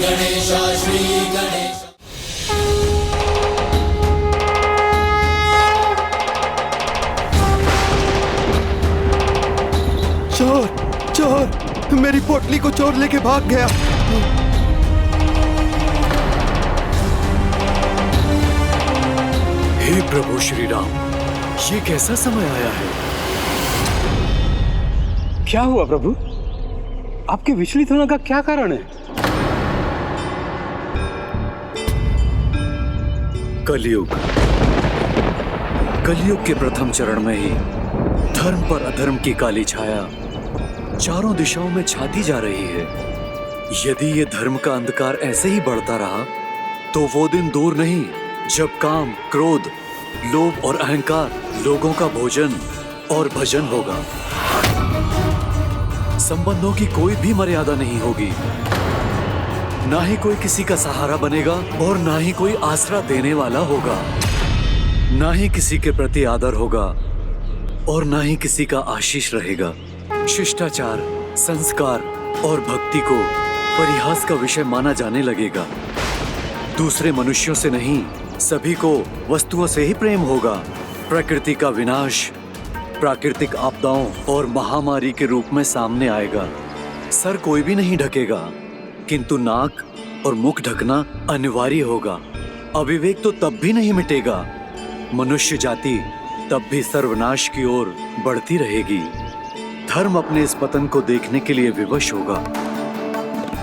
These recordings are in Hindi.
गणेश श्री गणेश। चोर चोर, मेरी पोटली को चोर लेके भाग गया। हे प्रभु श्री राम, ये कैसा समय आया है? क्या हुआ प्रभु? आपके विचलित होने का क्या कारण है? कलयुग। कलयुग के प्रथम चरण में ही धर्म पर अधर्म की काली छाया चारों दिशाओं में छाती जा रही है। यदि ये धर्म का अंधकार ऐसे ही बढ़ता रहा तो वो दिन दूर नहीं जब काम, क्रोध, लोभ और अहंकार लोगों का भोजन और भजन होगा। संबंधों की कोई भी मर्यादा नहीं होगी, ना ही कोई किसी का सहारा बनेगा और ना ही कोई आसरा देने वाला होगा। ना ही किसी के प्रति आदर होगा और ना ही किसी का आशीष रहेगा। शिष्टाचार, संस्कार और भक्ति को परिहास का विषय माना जाने लगेगा। दूसरे मनुष्यों से नहीं, सभी को वस्तुओं से ही प्रेम होगा। प्रकृति का विनाश प्राकृतिक आपदाओं और महामारी के रूप में सामने आएगा। सर कोई भी नहीं ढकेगा, किंतु नाक और मुख ढकना अनिवार्य होगा। अविवेक तो तब भी नहीं मिटेगा। मनुष्य जाति तब भी सर्वनाश की ओर बढ़ती रहेगी। धर्म अपने इस पतन को देखने के लिए विवश होगा,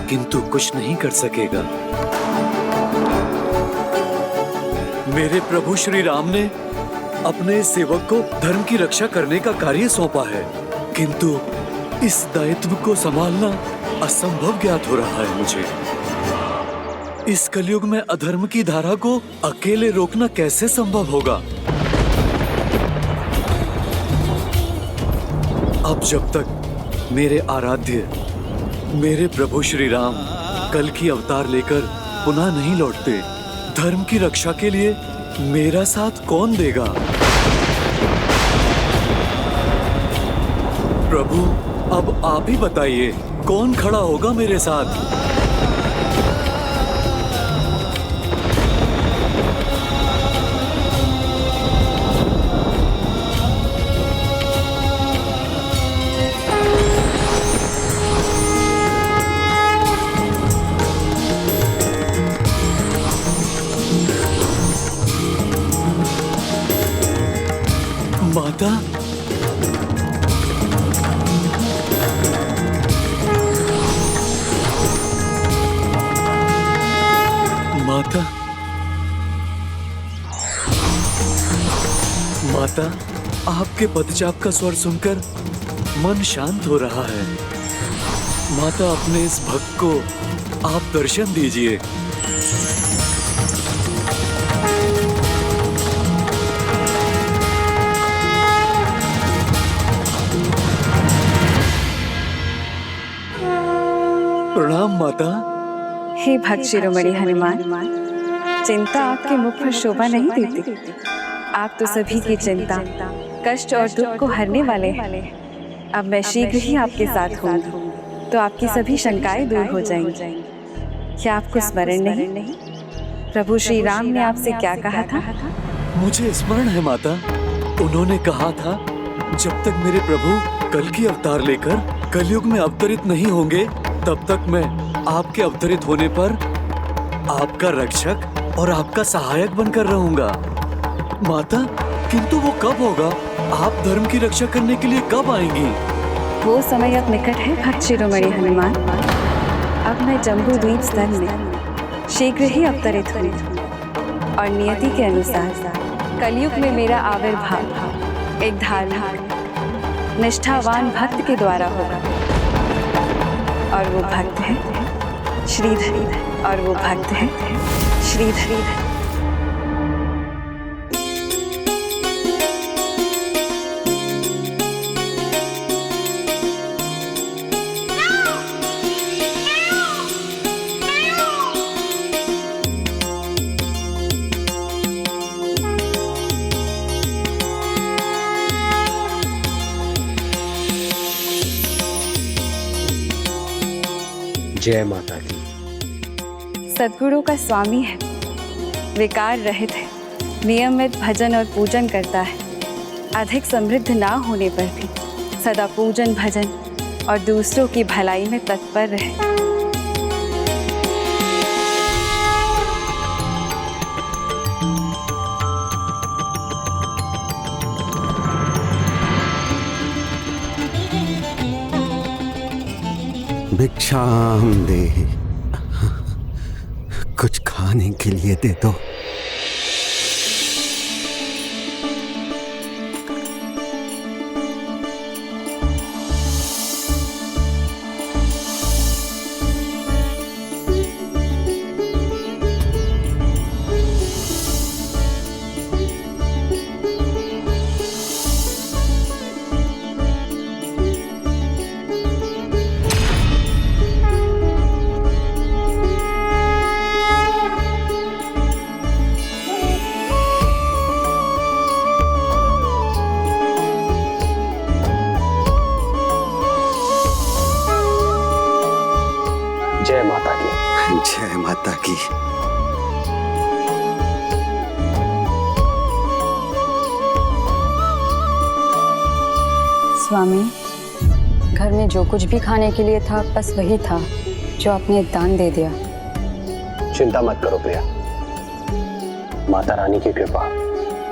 किंतु कुछ नहीं कर सकेगा। मेरे प्रभु श्री राम ने अपने सेवक को धर्म की रक्षा करने का कार्य सौंपा है, किंतु इस दायित्व को संभालना असंभव ज्ञात हो रहा है मुझे। इस कलयुग में अधर्म की धारा को अकेले रोकना कैसे संभव होगा? अब जब तक मेरे आराध्य, मेरे प्रभु श्री राम कल की अवतार लेकर पुनः नहीं लौटते, धर्म की रक्षा के लिए मेरा साथ कौन देगा? प्रभु, अब आप ही बताइए, कौन खड़ा होगा मेरे साथ? माता, माता, माता, आपके पदचाप का स्वर सुनकर मन शांत हो रहा है। माता, अपने इस भक्त को आप दर्शन दीजिए। प्रणाम माता। हे भक्त शिरोमणि हनुमान, चिंता आपके मुख पर शोभा नहीं देती। आप तो सभी की चिंता, कष्ट और दुख को हरने वाले हैं। अब मैं शीघ्र ही आपके साथ होंगी, तो आपकी सभी शंकाएं दूर हो जाएंगी। क्या आपको स्मरण नहीं? प्रभु श्री राम ने आपसे क्या कहा था? मुझे स्मरण है माता। उन्होंने कहा था, जब तक मेरे प्रभु कल की अवतार लेकर कलयुग में अवतरित नहीं होंगे, तब तक मैं आपके अवतरित होने पर आपका रक्षक और आपका सहायक बनकर रहूंगा। माता, किंतु वो कब होगा? आप धर्म की रक्षा करने के लिए कब आएंगी? वो समय अब निकट है भक्त शिरोमणि हनुमान। अब मैं जम्बू द्वीप स्थल में शीघ्र ही अवतरित हुई और नियति के अनुसार कलयुग में मेरा आविर्भाव एक धार्मिक निष्ठावान भक्त के द्वारा होगा। और वो भक्त है श्रीधर, और वो भक्त है श्रीधर। जय माता दी। सद्गुणों का स्वामी है, विकार रहित है, नियमित भजन और पूजन करता है, अधिक समृद्ध ना होने पर भी सदा पूजन भजन और दूसरों की भलाई में तत्पर रहे। भिक्षाम दे, कुछ खाने के लिए दे दो। जय माता की। जय माता की। स्वामी, घर में जो कुछ भी खाने के लिए था बस वही था जो आपने दान दे दिया। चिंता मत करो प्रिया, माता रानी की कृपा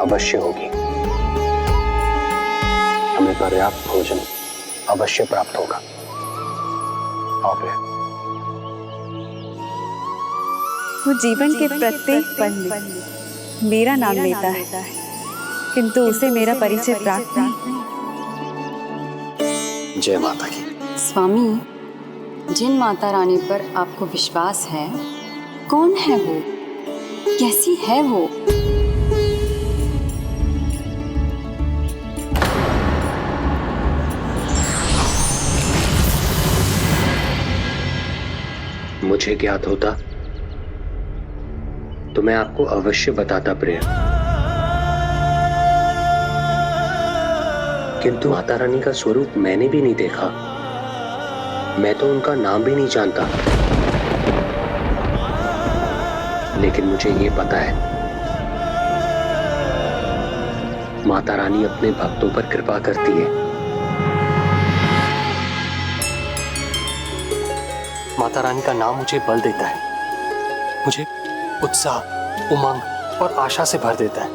अवश्य होगी, हमें पर्याप्त भोजन अवश्य प्राप्त होगा। आओ प्रिया। वो जीवन के प्रत्येक पल में मेरा नाम लेता है, किंतु उसे मेरा परिचय प्राप्त नहीं। जय माता की। स्वामी, जिन माता रानी पर आपको विश्वास है, कौन है वो, कैसी है वो? मुझे ज्ञात होता तो मैं आपको अवश्य बताता प्रिया, किंतु माता रानी का स्वरूप मैंने भी नहीं देखा, मैं तो उनका नाम भी नहीं जानता। लेकिन मुझे ये पता है माता रानी अपने भक्तों पर कृपा करती है। माता रानी का नाम मुझे बल देता है, मुझे उत्साह, उमंग और आशा से भर देता है।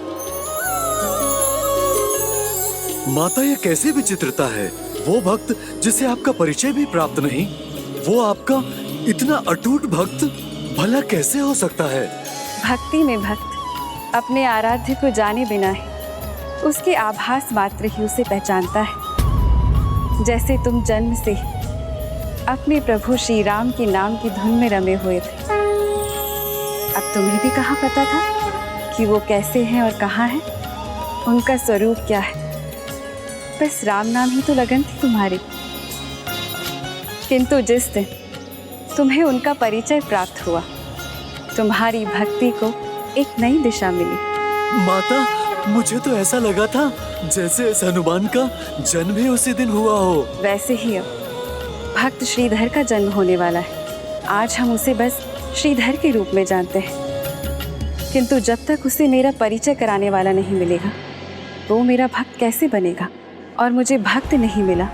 माता, ये कैसे विचित्रता है। वो भक्त जिसे आपका परिचय भी प्राप्त नहीं, वो आपका इतना अटूट भक्त भला कैसे हो सकता है? भक्ति में भक्त अपने आराध्य को जाने बिना ही उसके आभास मात्र ही उसे पहचानता है। जैसे तुम जन्म से अपने प्रभु श्री राम के नाम की धुन में रमे हुए थे, अब तुम्हें भी कहाँ पता था कि वो कैसे हैं और कहाँ हैं, उनका स्वरूप क्या है। बस राम नाम ही तो लगन थी तुम्हारी, किंतु जिस दिन तुम्हें उनका परिचय प्राप्त हुआ, तुम्हारी भक्ति को एक नई दिशा मिली। माता, मुझे तो ऐसा लगा था जैसे इस हनुमान का जन्म ही उसी दिन हुआ हो। वैसे ही अब भक्त श्रीधर का जन्म होने वाला है। आज हम उसे बस श्रीधर के रूप में जानते हैं, किंतु जब तक उसे मेरा परिचय कराने वाला नहीं मिलेगा, वो मेरा भक्त कैसे बनेगा? और मुझे भक्त नहीं मिला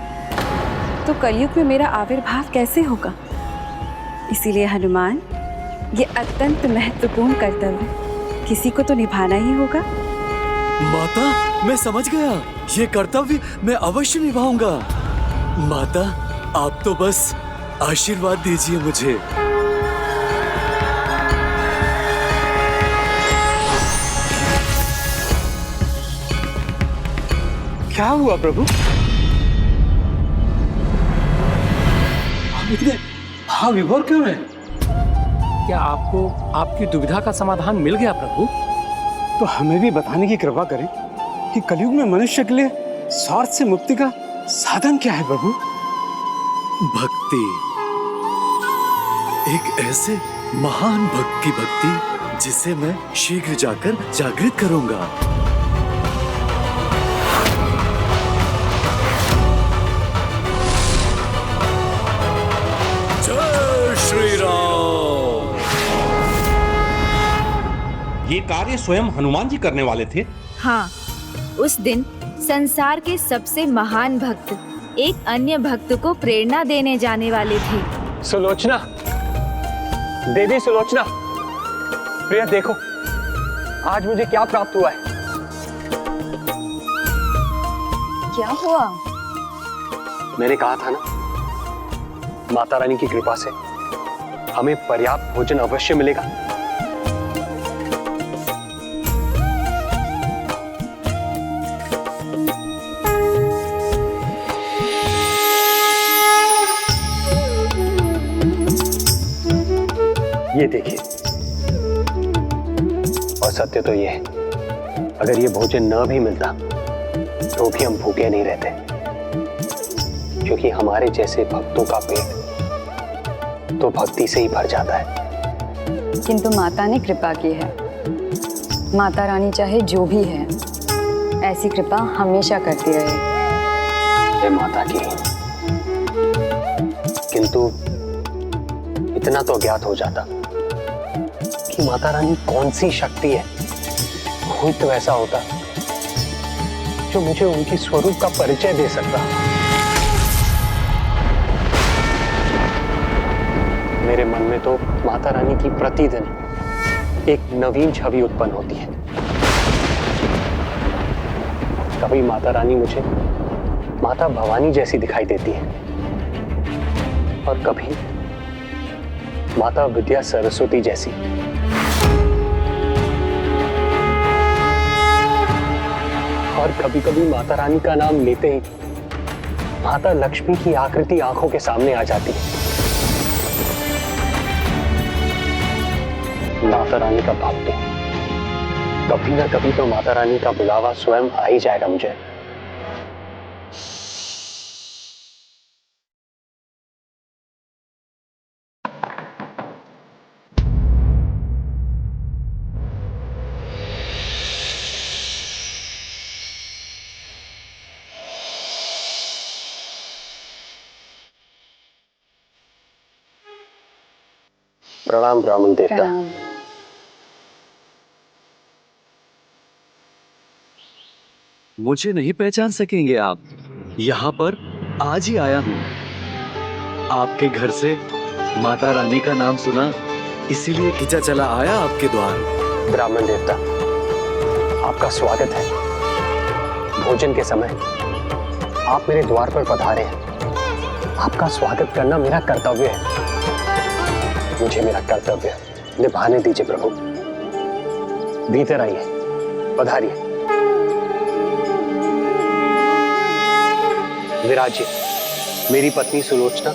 तो कलयुग में मेरा आविर्भाव कैसे होगा? इसीलिए हनुमान, ये अत्यंत महत्वपूर्ण कर्तव्य किसी को तो निभाना ही होगा। माता, मैं समझ गया, ये कर्तव्य मैं अवश्य निभाऊंगा। माता, आप तो बस आशीर्वाद दीजिए मुझे। क्या हुआ प्रभु? हम इतने विभोर क्यों हैं? क्या आपको आपकी दुविधा का समाधान मिल गया प्रभु? तो हमें भी बताने की कृपा करें कि कलयुग में मनुष्य के लिए स्वार्थ से मुक्ति का साधन क्या है प्रभु? भक्ति, एक ऐसे महान भक्त की भक्ति जिसे मैं शीघ्र जाकर जागृत करूंगा। जय श्री राम। ये कार्य स्वयं हनुमान जी करने वाले थे? हाँ, उस दिन संसार के सबसे महान भक्त एक अन्य भक्त को प्रेरणा देने जाने वाले थे। सुलोचना, देवी सुलोचना, प्रिया देखो, आज मुझे क्या प्राप्त हुआ है। क्या हुआ? मैंने कहा था ना, माता रानी की कृपा से हमें पर्याप्त भोजन अवश्य मिलेगा। ये देखिए, और सत्य तो ये है, अगर ये भोजन न भी मिलता तो भी हम भूखे नहीं रहते, क्योंकि हमारे जैसे भक्तों का पेट तो भक्ति से ही भर जाता है। किंतु माता ने कृपा की है। माता रानी चाहे जो भी है, ऐसी कृपा हमेशा करती रहे। जय माता की। किंतु इतना तो ज्ञात हो जाता कि माता रानी कौन सी शक्ति है। कोई तो ऐसा होता जो मुझे उनकी स्वरूप का परिचय दे सकता। मेरे मन में तो माता रानी की प्रतिदिन एक नवीन छवि उत्पन्न होती है। कभी माता रानी मुझे माता भवानी जैसी दिखाई देती है, और कभी माता विद्या सरस्वती जैसी। और कभी कभी माता रानी का नाम लेते ही माता लक्ष्मी की आकृति आंखों के सामने आ जाती है। माता रानी का भक्त हूं, कभी ना कभी तो माता रानी का बुलावा स्वयं आ ही जाएगा मुझे। प्रणाम ब्राह्मण देवता। प्रणाम। मुझे नहीं पहचान सकेंगे आप? यहाँ पर आज ही आया हूँ। आपके घर से माता रानी का नाम सुना, इसीलिए खिंचा चला आया आपके द्वार। ब्राह्मण देवता, आपका स्वागत है। भोजन के समय आप मेरे द्वार पर पधारे हैं। आपका स्वागत करना मेरा कर्तव्य है। मुझे मेरा कर्तव्य निभाने दीजिए प्रभु। भीतर आइए, पधारिए। विराजिए। मेरी पत्नी सुलोचना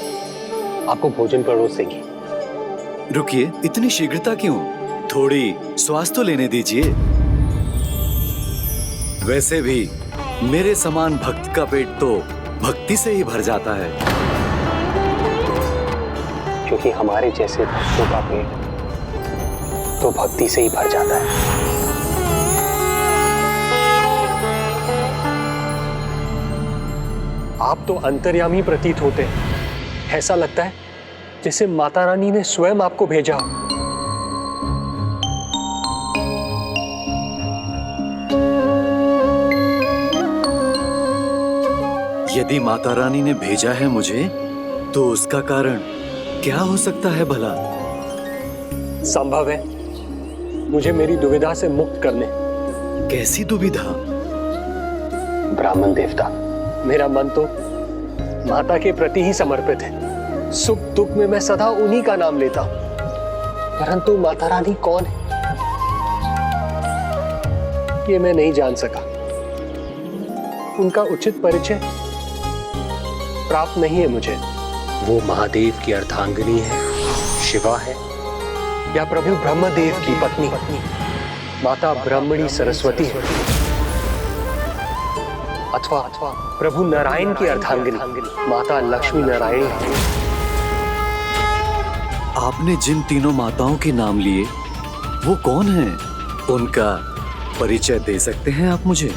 आपको भोजन परोस देगी। रुकिए, इतनी शीघ्रता क्यों? थोड़ी श्वास तो लेने दीजिए। वैसे भी मेरे समान भक्त का पेट तो भक्ति से ही भर जाता है। क्योंकि हमारे जैसे भक्तों का पेट तो भक्ति से ही भर जाता है। आप तो अंतर्यामी प्रतीत होते हैं। ऐसा लगता है जैसे माता रानी ने स्वयं आपको भेजा। यदि माता रानी ने भेजा है मुझे, तो उसका कारण क्या हो सकता है भला? संभव है मुझे मेरी दुविधा से मुक्त करने। कैसी दुविधा? ब्राह्मण देवता, मेरा मन तो माता के प्रति ही समर्पित है। सुख दुख में मैं सदा उन्हीं का नाम लेता हूं। परंतु माता रानी कौन है, ये मैं नहीं जान सका। उनका उचित परिचय प्राप्त नहीं है मुझे। वो महादेव की अर्धांगिनी है, शिवा है, या प्रभु ब्रह्मदेव की पत्नी माता ब्रह्मणी सरस्वती है, अथवा प्रभु नारायण की अर्धांगिनी माता लक्ष्मी नारायणी है। आपने जिन तीनों माताओं के नाम लिए, वो कौन हैं? उनका परिचय दे सकते हैं आप मुझे?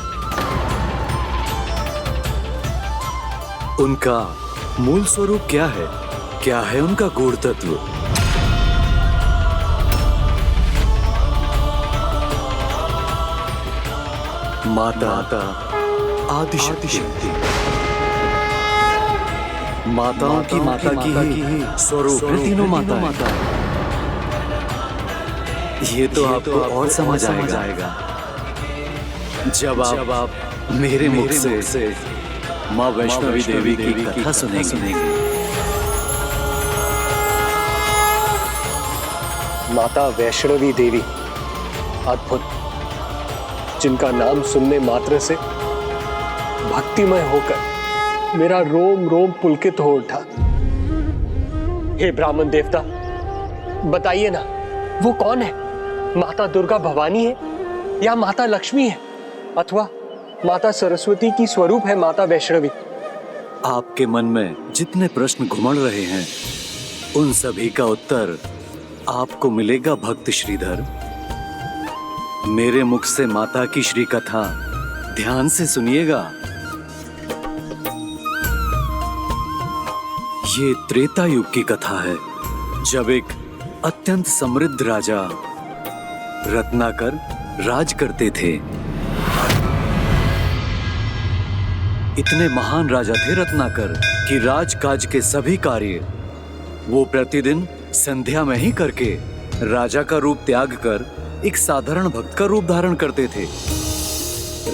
उनका मूल स्वरूप क्या है? क्या है उनका गूढ़ तत्व? माता आदिशक्ति, माताओं की माता की ही स्वरूप है तीनों माता। ये तो आपको और समझ आएगा जब आप मेरे मुख से माँ वैष्णवी देवी की कथा सुनेंगे। माता वैष्णवी देवी अद्भुत, जिनका नाम सुनने मात्र से भक्तिमय होकर मेरा रोम रोम पुलकित हो उठा। हे ब्राह्मण देवता, बताइए ना, वो कौन है? माता दुर्गा भवानी है या माता लक्ष्मी है अथवा माता सरस्वती की स्वरूप है माता वैष्णवी? आपके मन में जितने प्रश्न घुमड़ रहे हैं उन सभी का उत्तर आपको मिलेगा भक्त श्रीधर। मेरे मुख से माता की श्री कथा ध्यान से सुनिएगा। ये त्रेता युग की कथा है, जब एक अत्यंत समृद्ध राजा रत्नाकर राज करते थे। इतने महान राजा थे रत्नाकर कि राजकाज के सभी कार्य वो प्रतिदिन संध्या में ही करके राजा का रूप त्याग कर एक साधारण भक्त का रूप धारण करते थे।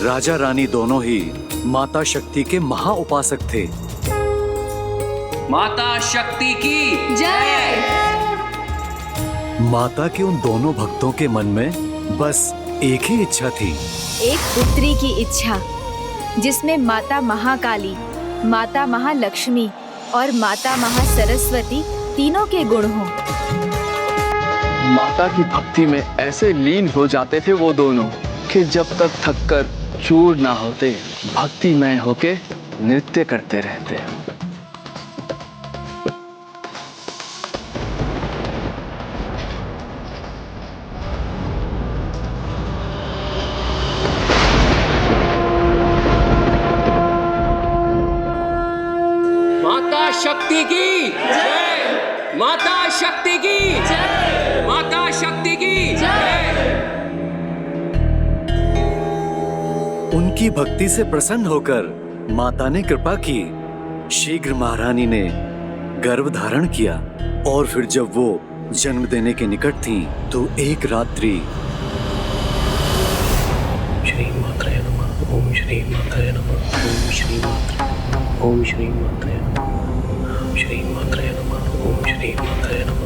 राजा रानी दोनों ही माता शक्ति के महा उपासक थे। माता शक्ति की जय। माता के उन दोनों भक्तों के मन में बस एक ही इच्छा थी, एक पुत्री की इच्छा, जिसमें माता महाकाली, माता महालक्ष्मी और माता महासरस्वती तीनों के गुण हों। माता की भक्ति में ऐसे लीन हो जाते थे वो दोनों कि जब तक थककर चूर ना होते भक्तिमय होके नृत्य करते रहते। माता शक्ति की जय। माता शक्ति की जय। माता शक्ति की जय। उनकी भक्ति से प्रसन्न होकर माता ने कृपा की। शीघ्र महारानी ने गर्भ धारण किया और फिर जब वो जन्म देने के निकट थी तो एक रात्रि श्री मात्रे नमः, ओम श्री मात्रे नमः, ओम श्री मात्रे, ओम श्री मात्रे नमः, श्री मात्रे नमः, ओम श्री मात्रे नमः।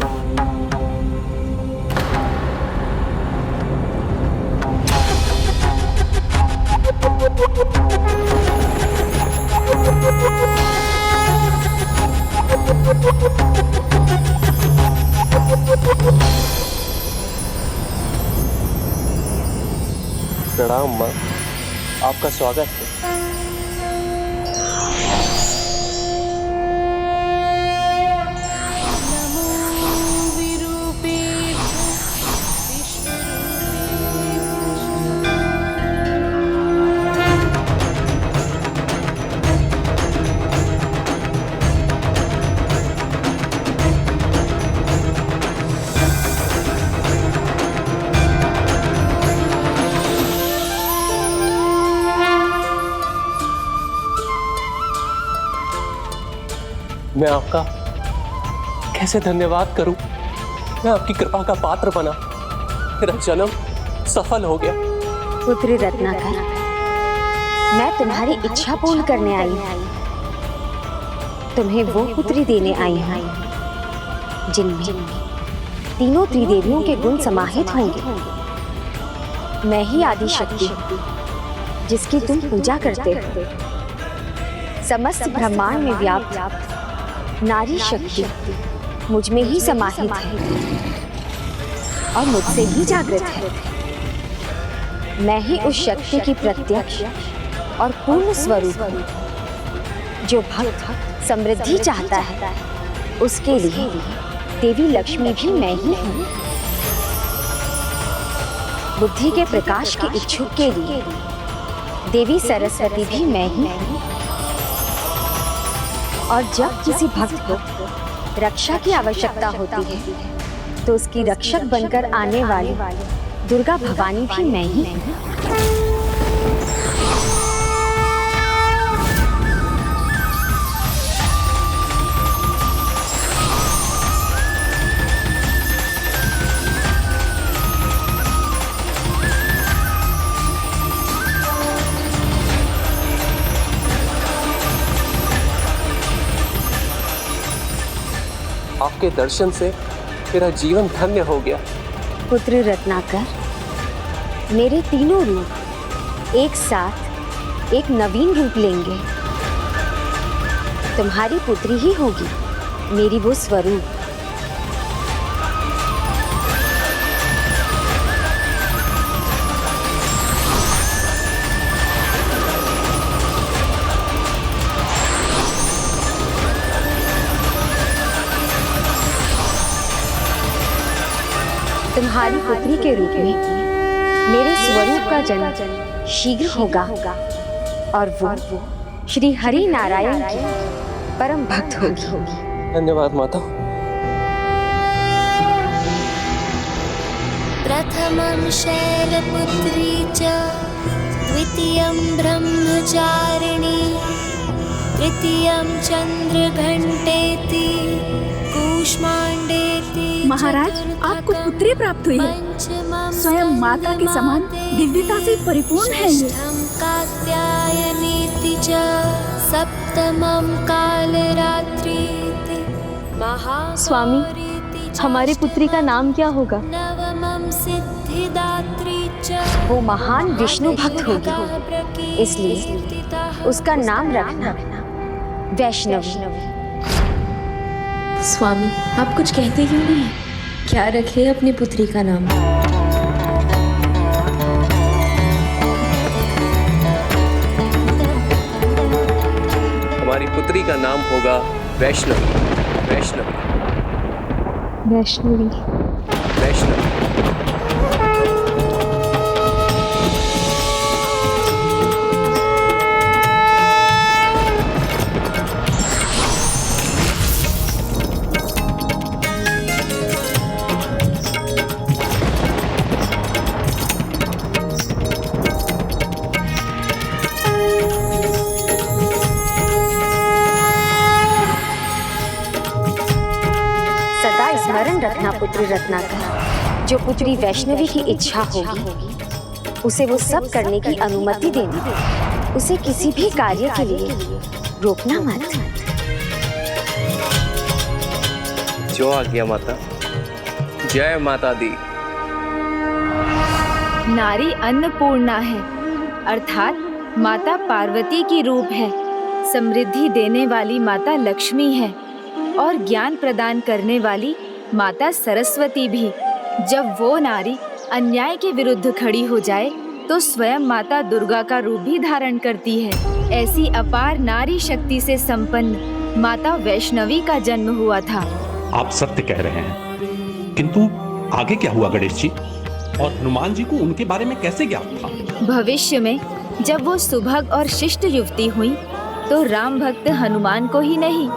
प्रणाम माँ, आपका स्वागत है। मैं आपका कैसे धन्यवाद करूं? मैं आपकी कृपा का पात्र बना, मेरा जन्म सफल हो गया। पुत्री रत्नाकर, मैं तुम्हारी इच्छा पूर्ण करने आई हूँ। तुम्हें वो पुत्री देने आई हूँ जिनमें तीनों त्रिदेवियों के गुण समाहित होंगे। मैं ही आदि शक्ति, जिसकी तुम पूजा करते हो। समस्त ब्रह्मांड में व्याप्त नारी शक्ति मुझ में ही समाहित है और मुझसे ही जागृत है। मैं ही उस शक्ति की प्रत्यक्ष और पूर्ण स्वरूप हूँ। जो भक्त समृद्धि चाहता है उसके लिए देवी लक्ष्मी भी मैं ही हूँ। बुद्धि के प्रकाश के इच्छुक के लिए देवी सरस्वती भी मैं ही हूँ। और जब किसी भक्त को रक्षा की आवश्यकता होती है तो उसकी रक्षक बनकर आने वाली दुर्गा भवानी भी मैं ही हूँ। आपके दर्शन से मेरा जीवन धन्य हो गया। पुत्र रत्नाकर, मेरे तीनों रूप एक साथ एक नवीन रूप लेंगे। तुम्हारी पुत्री ही होगी मेरी वो स्वरूप। तुम्हारी पुत्री के रूप में मेरे स्वरूप का जन्म शीघ्र होगा और वो श्री हरि नारायण की परम भक्त होगी। धन्यवाद माता। प्रथमं शैलपुत्री च द्वितीयं ब्रह्मचारिणी तृतीयं चंद्रघंटेति कूष्मांडेति। महाराज, आपको पुत्री प्राप्त हुई है। स्वयं माता के समान दिव्यता से परिपूर्ण है ये। कात्यायनीति च सप्तमं कालरात्रीति स्वामी, हमारी पुत्री का नाम क्या होगा? नवमं सिद्धिदात्री च। वो महान विष्णु भक्त होगी, इसलिए उसका नाम रखना वैष्णवी। स्वामी, आप कुछ कहते क्यों नहीं? क्या रखे अपनी पुत्री का नाम? हमारी पुत्री का नाम होगा वैष्णवी। वैष्णवी वैष्णवी वैष्णवी। स्मरण रखना पुत्री रत्नाकर, जो पुत्री वैष्णवी की इच्छा होगी उसे वो सब करने की अनुमति देना। उसे किसी भी कार्य के लिए रोकना मत। जो आज्ञा माता। जय माता दी। नारी अन्नपूर्णा है, अर्थात माता पार्वती की रूप है। समृद्धि देने वाली माता लक्ष्मी है और ज्ञान प्रदान करने वाली माता सरस्वती भी। जब वो नारी अन्याय के विरुद्ध खड़ी हो जाए तो स्वयं माता दुर्गा का रूप भी धारण करती है। ऐसी अपार नारी शक्ति से संपन्न माता वैष्णवी का जन्म हुआ था। आप सत्य कह रहे हैं, किंतु आगे क्या हुआ गणेश जी? और हनुमान जी को उनके बारे में कैसे ज्ञात था? भविष्य में जब वो सुभग और शिष्ट युवती हुई तो राम भक्त हनुमान को ही नहीं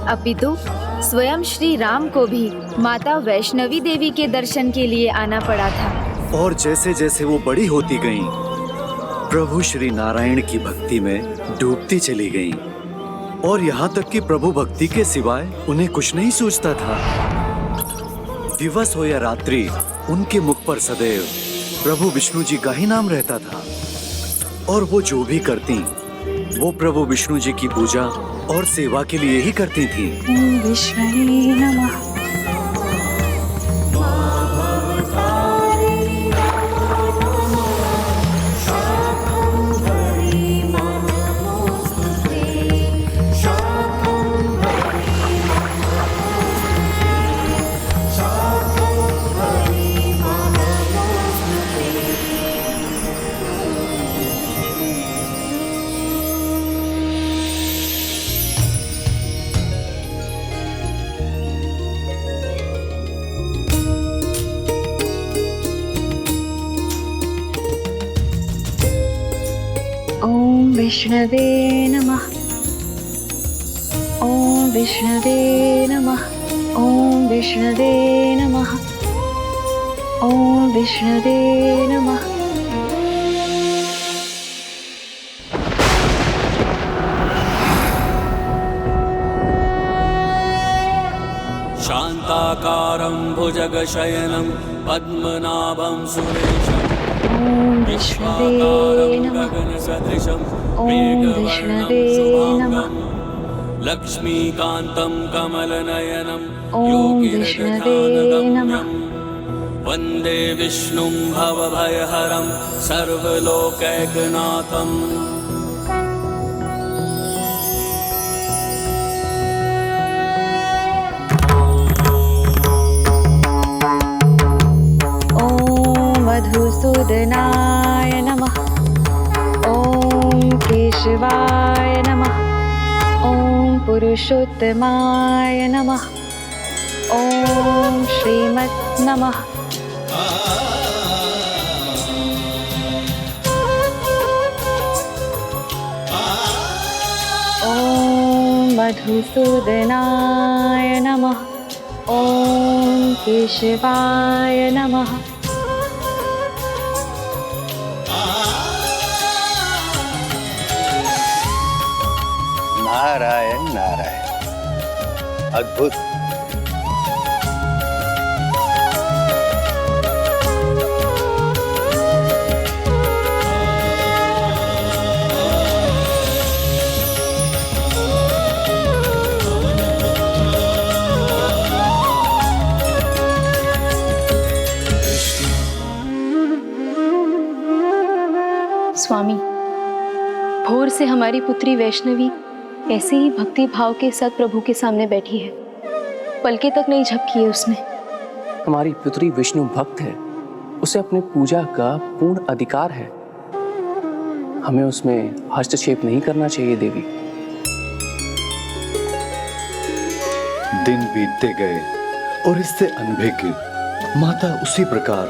अपितु स्वयं श्री राम को भी माता वैष्णवी देवी के दर्शन के लिए आना पड़ा था। और जैसे जैसे वो बड़ी होती गईं, प्रभु श्री नारायण की भक्ति में डूबती चली गईं, और यहाँ तक कि प्रभु भक्ति के सिवाय उन्हें कुछ नहीं सूझता था। दिवस हो या रात्रि उनके मुख पर सदैव प्रभु विष्णु जी का ही नाम रहता था, और वो जो भी करती वो प्रभु विष्णु जी की पूजा और सेवा के लिए ही करती थी। विष्णवे नमः। विष्णवे नमः। ओम विष्णवे नमः। ओम विष्णवे नमः। ओम विष्णवे नमः। शांताकारं भुजगशयनं पद्मनाभं सुरेशं विश्वाकारं गगनसदृशं मेघवर्णं शुभांगं लक्ष्मीकान्तं कमलनयनं ओम विष्णवे नमः। वन्दे विष्णुं भवभयहरं सर्वलोकैकनाथम्। मधुसूदनाय नमः। ओम केशवाय नमः। ओम पुरुषोत्तमाय नमः। ओम श्रीमत् नमः। ओम मधुसूदनाय नमः। ओम केशवाय नमः। नारायण नारायण, अद्भुत। स्वामी, भोर से हमारी पुत्री वैष्णवी ऐसे ही भक्ति भाव के साथ प्रभु के सामने बैठी है, पलके तक नहीं झपकी है उसने। हमारी पुत्री विष्णु भक्त है, उसे अपने पूजा का पूर्ण अधिकार है, हमें उसमें हस्तक्षेप नहीं करना चाहिए देवी। दिन बीतते गए और इससे अनभिज्ञ माता उसी प्रकार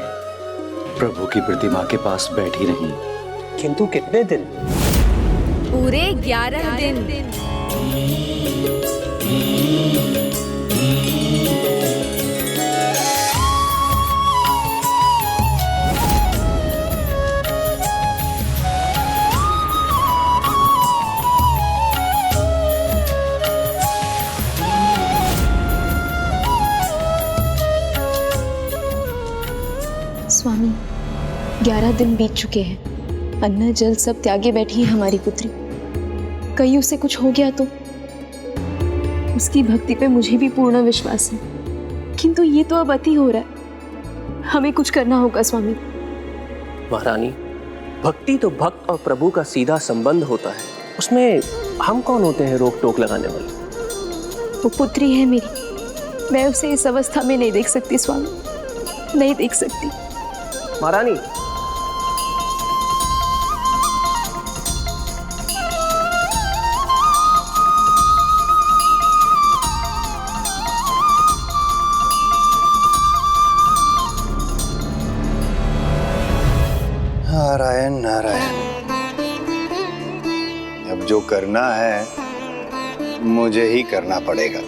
प्रभु की प्रतिमा के पास बैठी रही। किंतु कितने दिन? पूरे 11 दिन। स्वामी, 11 दिन बीत चुके हैं, अन्न जल सब त्यागे बैठी है हमारी पुत्री। कहीं उसे कुछ हो गया तो? उसकी भक्ति पे मुझे भी पूर्ण विश्वास है, किंतु ये तो अब अति हो रहा है, हमें कुछ करना होगा स्वामी। महारानी, भक्ति तो भक्त और प्रभु का सीधा संबंध होता है, उसमें हम कौन होते हैं रोक टोक लगाने वाले? वो पुत्री है मेरी, मैं उसे इस अवस्था में नहीं देख सकती स्वामी, नहीं देख सकती। महारानी, नारायण नारायण, अब जो करना है मुझे ही करना पड़ेगा।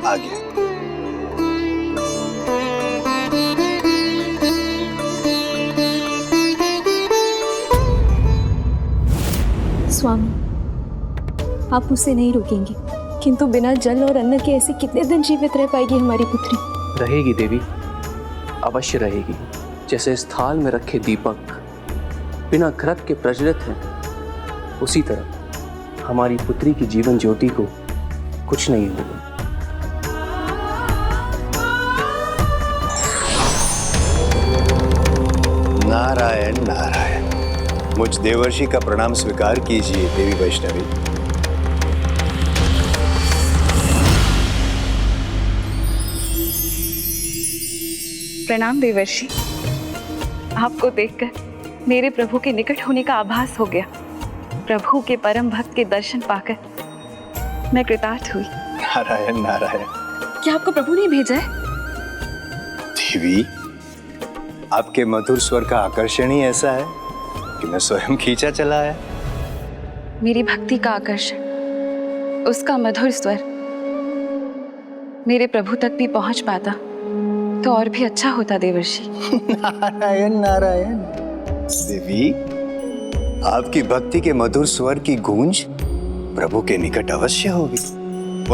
आगे। स्वामी, आप उसे नहीं रोकेंगे, किंतु बिना जल और अन्न के ऐसे कितने दिन जीवित रह पाएगी हमारी पुत्री? रहेगी देवी, अवश्य रहेगी। जैसे इस थाल में रखे दीपक बिना घृत के प्रज्वलित हैं, उसी तरह हमारी पुत्री की जीवन ज्योति को कुछ नहीं होगा। नारायण नारायण, मुझ देवर्षि का प्रणाम स्वीकार कीजिए देवी वैष्णवी। प्रणाम देवर्षि। आपको देखकर मेरे प्रभु के निकट होने का आभास हो गया। प्रभु के परम भक्त के दर्शन पाकर मैं कृतार्थ हुई। नारायण नारायण। क्या आपको प्रभु ने भेजा है? देवी, आपके मधुर स्वर का आकर्षण ही ऐसा है कि मैं स्वयं खींचा चला आया। मेरी भक्ति का आकर्षण, उसका मधुर स्वर मेरे प्रभु तक भी पहुंच पाता तो और भी अच्छा होता देवर्षि। नारायण नारायण। देवी, आपकी भक्ति के मधुर स्वर की गूंज प्रभु के निकट अवश्य होगी।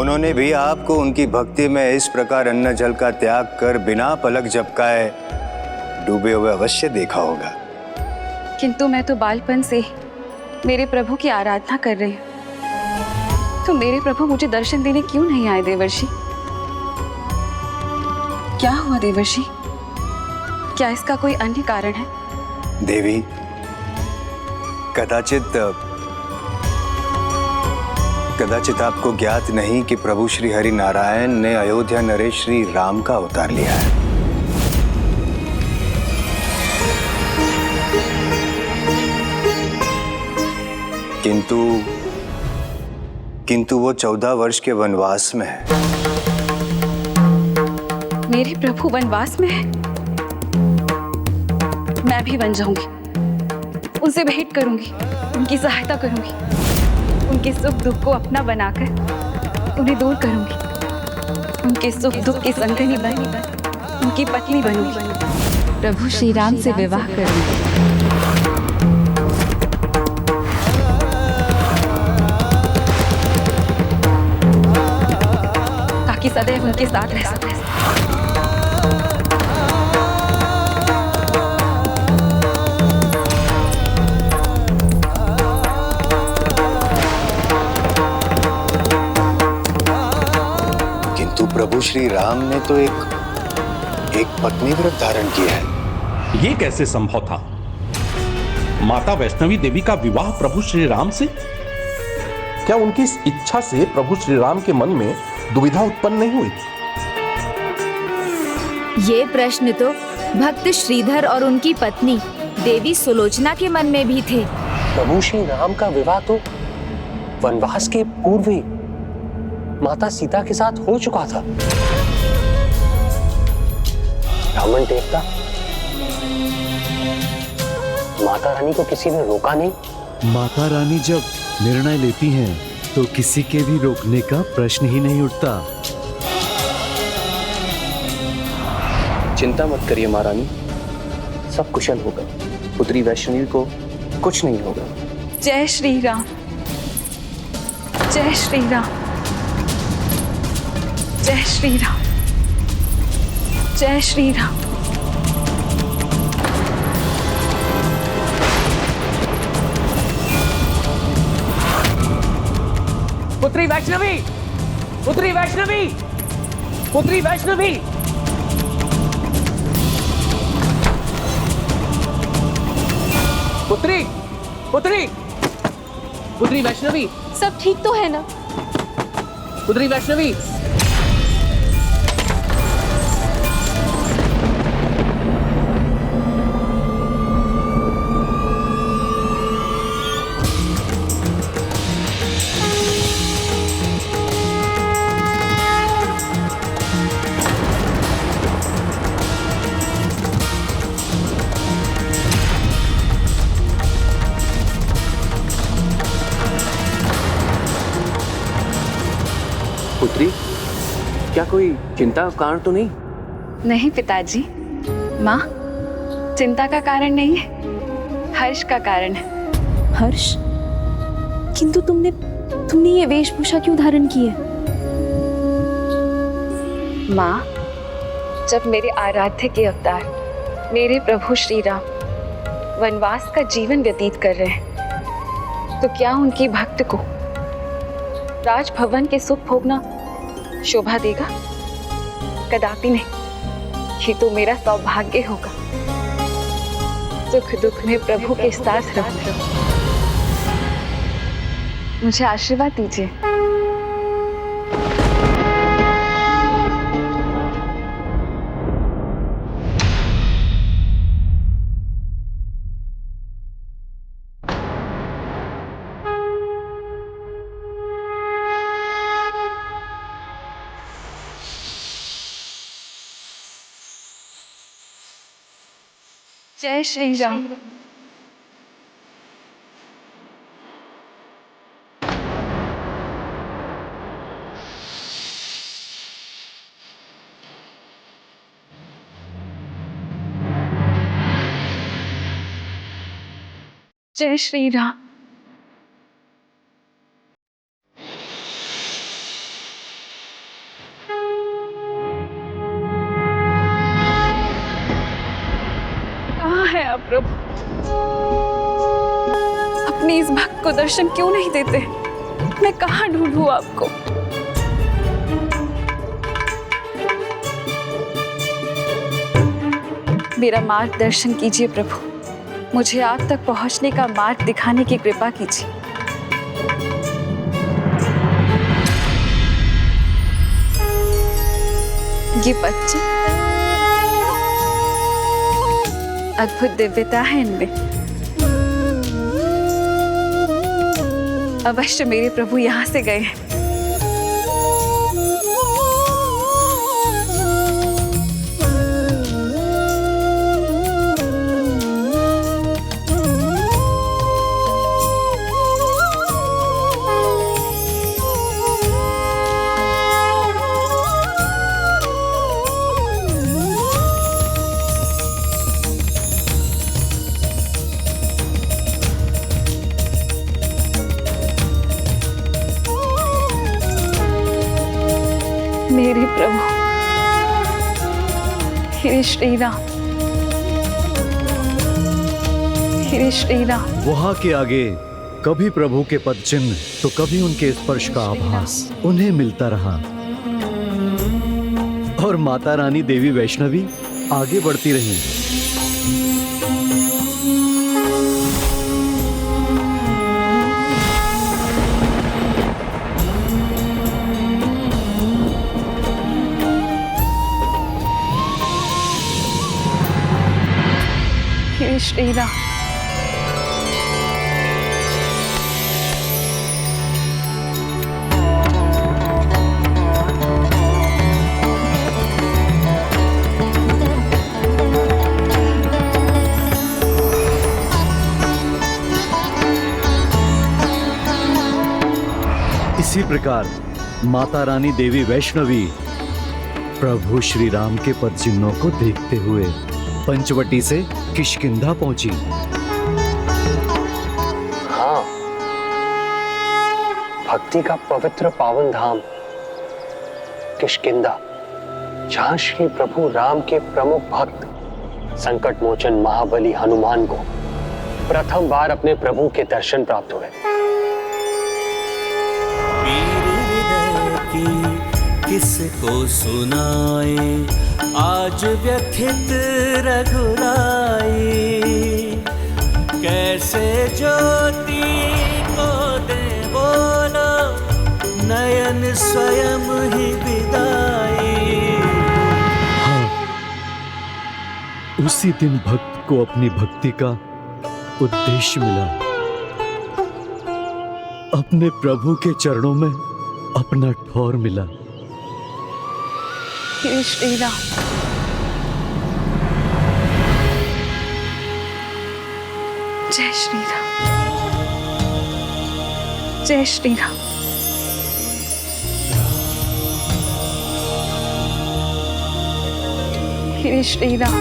उन्होंने भी आपको उनकी भक्ति में इस प्रकार अन्न जल का त्याग कर बिना पलक झपकाए डूबे हुए अवश्य देखा होगा। किंतु मैं तो बालपन से मेरे प्रभु की आराधना कर रही हूँ। तो मेरे प्रभु मुझे दर्शन देने क्यों नहीं आए देवर्षि? क्या हुआ देवर्षि? क्या इसका कोई अन्य कारण है? देवी, कदाचित आपको ज्ञात नहीं कि प्रभु श्री हरि नारायण ने अयोध्या नरेश श्री राम का अवतार लिया है। किंतु वो 14 वर्ष के वनवास में है। मेरे प्रभु वनवास में है? मैं भी बन जाऊंगी, उनसे भेंट करूंगी, उनकी सहायता करूंगी, उनके सुख दुख को अपना बनाकर उन्हें दूर करूंगी, उनके सुख दुख की संगनी बन उनकी पत्नी बनूंगी, प्रभु श्री राम से विवाह करूंगी। ताकि सदैव उनके साथ रह सकूं। प्रभु श्री राम ने तो एक पत्नी व्रत धारण किया है। ये कैसे संभव था? माता वैष्णवी देवी का विवाह प्रभु श्री राम से? क्या उनकी इस इच्छा से प्रभु श्री राम के मन में दुविधा उत्पन्न नहीं हुई? ये प्रश्न तो भक्त श्रीधर और उनकी पत्नी देवी सुलोचना के मन में भी थे। प्रभु श्री राम का विवाह तो वनवास के पूर्व ही माता सीता के साथ हो चुका था। रावण देवता, माता रानी को किसी ने रोका नहीं। माता रानी जब निर्णय लेती हैं तो किसी के भी रोकने का प्रश्न ही नहीं उठता। चिंता मत करिए महारानी, सब कुशल होगा। पुत्री वैष्णवी को कुछ नहीं होगा। जय श्री राम, जय श्री राम, जय श्री राम, जय श्री राम। पुत्री वैष्णवी, पुत्री वैष्णवी, पुत्री वैष्णवी। पुत्री, पुत्री, पुत्री वैष्णवी। सब ठीक तो है ना? पुत्री वैष्णवी। पुत्री, क्या कोई चिंता का कारण तो नहीं? नहीं पिताजी, माँ, चिंता का कारण नहीं है, हर्ष का कारण है। हर्ष? किंतु तुमने ये वेशभूषा क्यों धारण की है? माँ, जब मेरे आराध्य के अवतार मेरे प्रभु श्री राम वनवास का जीवन व्यतीत कर रहे हैं, तो क्या उनकी भक्त को राजभवन के सुख भोगना शोभा देगा? कदापि नहीं। ये तो मेरा सौभाग्य होगा, सुख दुख में प्रभु के साथ रहूं। मुझे आशीर्वाद दीजिए। जय श्री राम। जय श्री राम। कहाँ है आप प्रभु? अपने इस भक्त को दर्शन क्यों नहीं देते? मैं कहाँ ढूंढूं आपको? मेरा मार्गदर्शन कीजिए प्रभु, मुझे आप तक पहुंचने का मार्ग दिखाने की कृपा कीजिए। ये बच्चे, अद्भुत दिव्यता है इनमें। अवश्य मेरे प्रभु यहाँ से गए हैं। मेरे प्रभु हे श्री राम, हे श्री राम। वहां के आगे कभी प्रभु के पद चिन्ह तो कभी उनके स्पर्श का आभास उन्हें मिलता रहा, और माता रानी देवी वैष्णवी आगे बढ़ती रही। हे श्री राम। इसी प्रकार माता रानी देवी वैष्णवी प्रभु श्री राम के पद चिन्हों को देखते हुए पंचवटी से किष्किंधा पहुंची। हाँ, भक्ति का पवित्र पावन धाम किष्किंधा, जहां श्री प्रभु राम के प्रमुख भक्त संकट मोचन महाबली हनुमान को प्रथम बार अपने प्रभु के दर्शन प्राप्त हुए। किसको सुनाए आज व्यथित रघुराई, कैसे ज्योति को दे बोलो नयन स्वयं ही विदाई। हाँ, उसी दिन भक्त को अपनी भक्ति का उद्देश्य मिला, अपने प्रभु के चरणों में अपना ठौर मिला। हे श्री राम। जय श्री राम, जय श्री राम। हे श्री राम।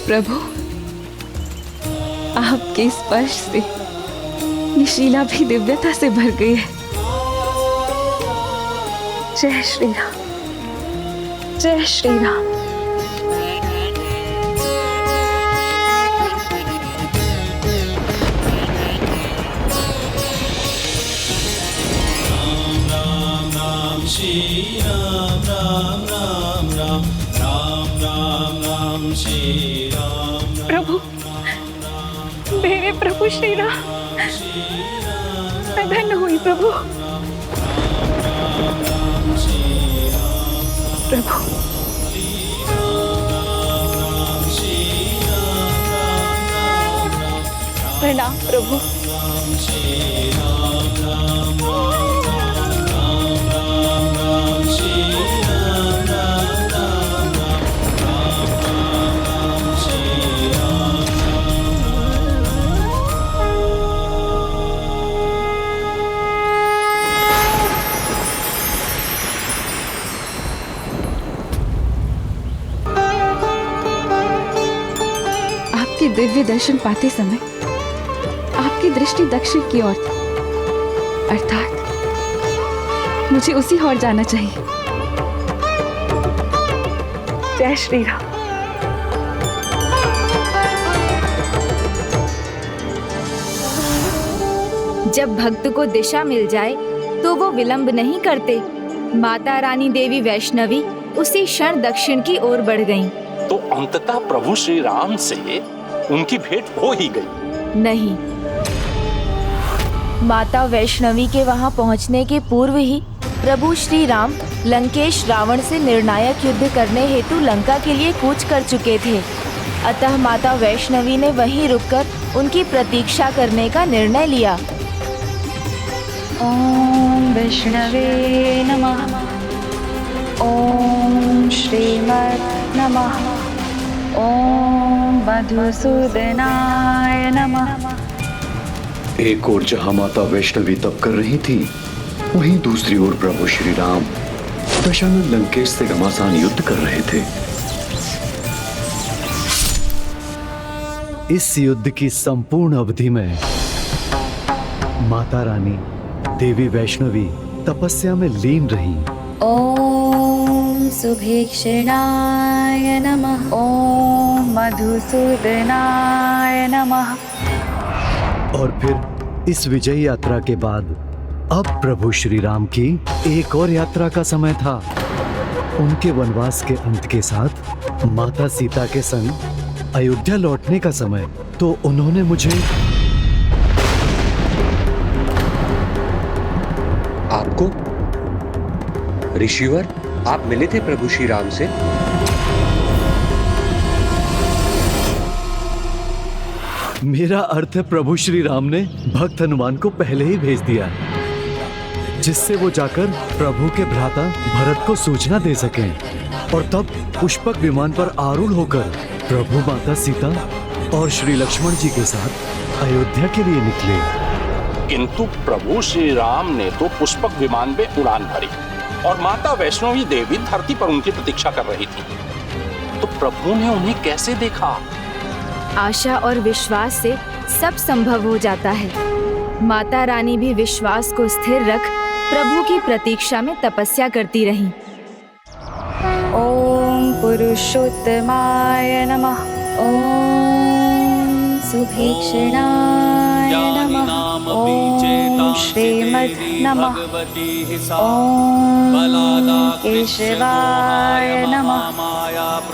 प्रभु, आपके स्पर्श से निशीला भी दिव्यता से भर गई है। जय श्री राम, जय श्री राम। राम श्री राम राम राम राम राम राम राम श्री राम। प्रभु, मेरे प्रभु श्री राम, मैं धन्य हुई प्रभु। प्रभु, प्रणाम प्रभु। आपके दिव्य दर्शन पाते समय आपकी दृष्टि दक्षिण की ओर थी, अर्थात मुझे उसी ओर जाना चाहिए। जय श्री राम। जब भक्त को दिशा मिल जाए तो वो विलंब नहीं करते। माता रानी देवी वैष्णवी उसी क्षण दक्षिण की ओर बढ़ गईं। तो अंततः प्रभु श्री राम से उनकी भेंट हो ही गई? नहीं, माता वैष्णवी के वहां पहुंचने के पूर्व ही प्रभु श्री राम लंकेश रावण से निर्णायक युद्ध करने हेतु लंका के लिए कूच कर चुके थे। अतः माता वैष्णवी ने वहीं रुककर उनकी प्रतीक्षा करने का निर्णय लिया। ओम वैष्णवे नमः। ओम श्रीमद् नमः। ओम मधुसूदनाय नमः। एक ओर जहां माता वैष्णवी तप कर रही थी, वहीं दूसरी ओर प्रभु श्री राम दशानन लंकेश से घमासान युद्ध कर रहे थे। इस युद्ध की संपूर्ण अवधि में माता रानी देवी वैष्णवी तपस्या में लीन रही। ओम सुभीक्षणाय नमः। ओम मधुसूदनाय नमः। और फिर इस विजय यात्रा के बाद अब प्रभु श्री राम की एक और यात्रा का समय था। उनके वनवास के अंत के साथ माता सीता के संग अयोध्या लौटने का समय। तो उन्होंने मुझे आपको ऋषिवर आप मिले थे प्रभु श्री राम से? मेरा अर्थ है प्रभु श्री राम ने भक्त हनुमान को पहले ही भेज दिया, जिससे वो जाकर प्रभु के भ्राता भरत को सूचना दे सकें और तब पुष्पक विमान पर आरूढ़ होकर प्रभु माता सीता और श्री लक्ष्मण जी के साथ अयोध्या के लिए निकले। किंतु प्रभु श्री राम ने तो पुष्पक विमान में उड़ान भरी और माता वैष्णवी देवी धरती पर उनकी प्रतीक्षा कर रही थी। तो प्रभु ने उन्हें कैसे देखा? आशा और विश्वास से सब संभव हो जाता है। माता रानी भी विश्वास को स्थिर रख प्रभु की प्रतीक्षा में तपस्या करती रहीं। ओम पुरुषोत्तमाय नमः। ओम सुभीक्षणाय नमः। ओम श्रीमद् नमः। ओम केशवाय नमः।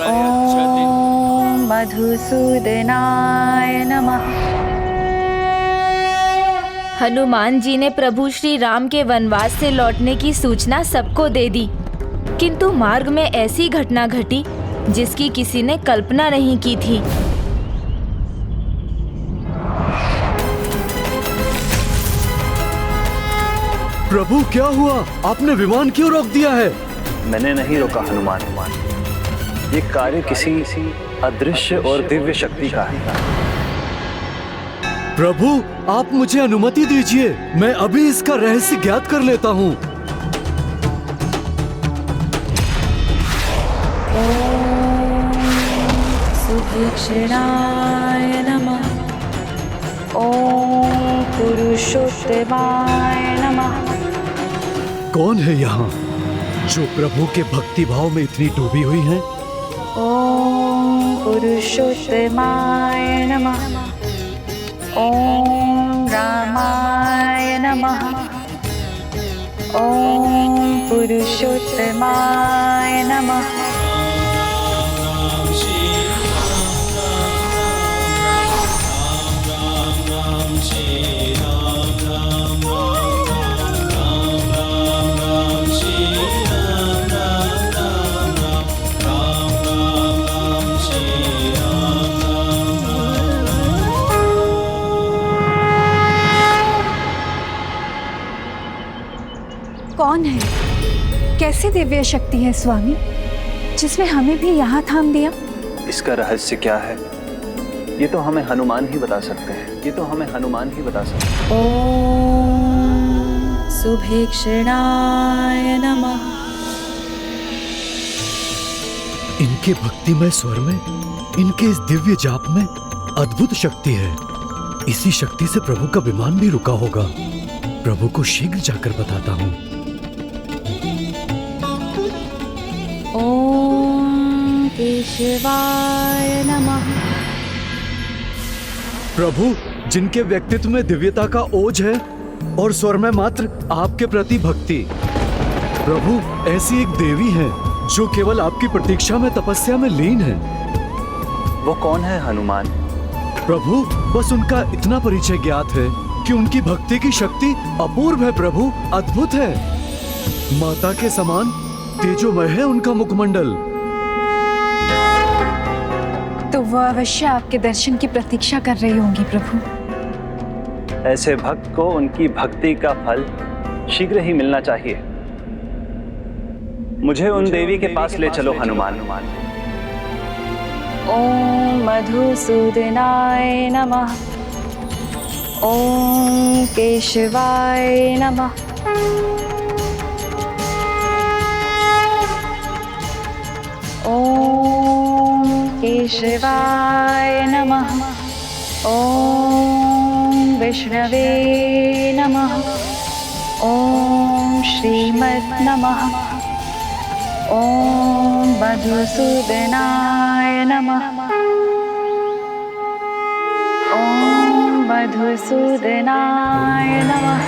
ओम मधुसूदनाय नमः। हनुमान जी ने प्रभु श्री राम के वनवास से लौटने की सूचना सबको दे दी, किंतु मार्ग में ऐसी घटना घटी जिसकी किसी ने कल्पना नहीं की थी। प्रभु क्या हुआ? आपने विमान क्यों रोक दिया है? मैंने नहीं रोका हनुमान। ये कार्य किसी अदृश्य और दिव्य शक्ति का है। प्रभु आप मुझे अनुमति दीजिए, मैं अभी इसका रहस्य ज्ञात कर लेता हूँ। सुभीक्षणाय नमः। ओम पुरुषोत्तमाय नमः। कौन है यहाँ जो प्रभु के भक्ति भाव में इतनी डूबी हुई हैं? ओम पुरुषोत्तमाय नमः। ओम रामाय नमः। ओम पुरुषोत्तमाय नमः। कौन है? कैसी दिव्य शक्ति है स्वामी, जिसने हमें भी यहाँ थाम दिया? इसका रहस्य क्या है, ये तो हमें हनुमान ही बता सकते हैं। ये तो हमें हनुमान ही बता सकते हैं। ओम सुभीक्षणाय नमः। इनके भक्तिमय स्वर में, इनके इस दिव्य जाप में अद्भुत शक्ति है। इसी शक्ति से प्रभु का विमान भी रुका होगा। प्रभु को शीघ्र जाकर बताता हूँ। ओम केशवाय नमः। प्रभु जिनके व्यक्तित्व में दिव्यता का ओज है, और स्वर में मात्र आपके प्रति भक्ति। प्रभु, ऐसी एक देवी है जो केवल आपकी प्रतीक्षा में तपस्या में लीन है। वो कौन है हनुमान? प्रभु, बस उनका इतना परिचय ज्ञात है कि उनकी भक्ति की शक्ति अपूर्व है प्रभु, अद्भुत है। माता के समान तेजोमय है उनका मुखमंडल। तो वो अवश्य आपके दर्शन की प्रतीक्षा कर रही होंगी प्रभु। ऐसे भक्त को उनकी भक्ति का फल शीघ्र ही मिलना चाहिए। मुझे उन देवी के पास ले चलो हनुमान। ओम मधुसूदनाय नमः। ओम केशवाय नमः। ओम केशवाय नमः। ओम विष्णवे नमः। ओम श्रीमद् नमः। ओम मधुसूदनाय नमः। ओम मधुसूदनाय नमः।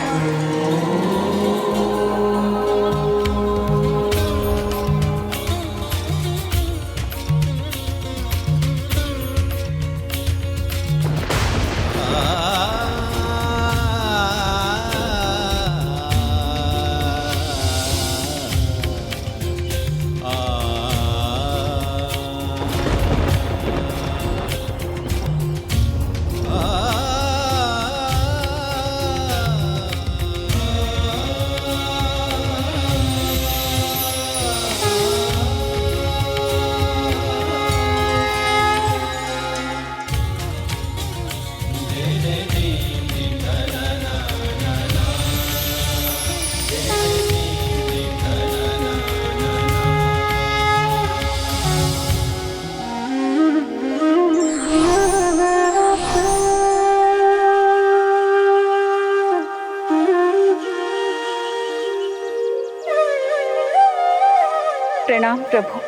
प्रणाम प्रभु।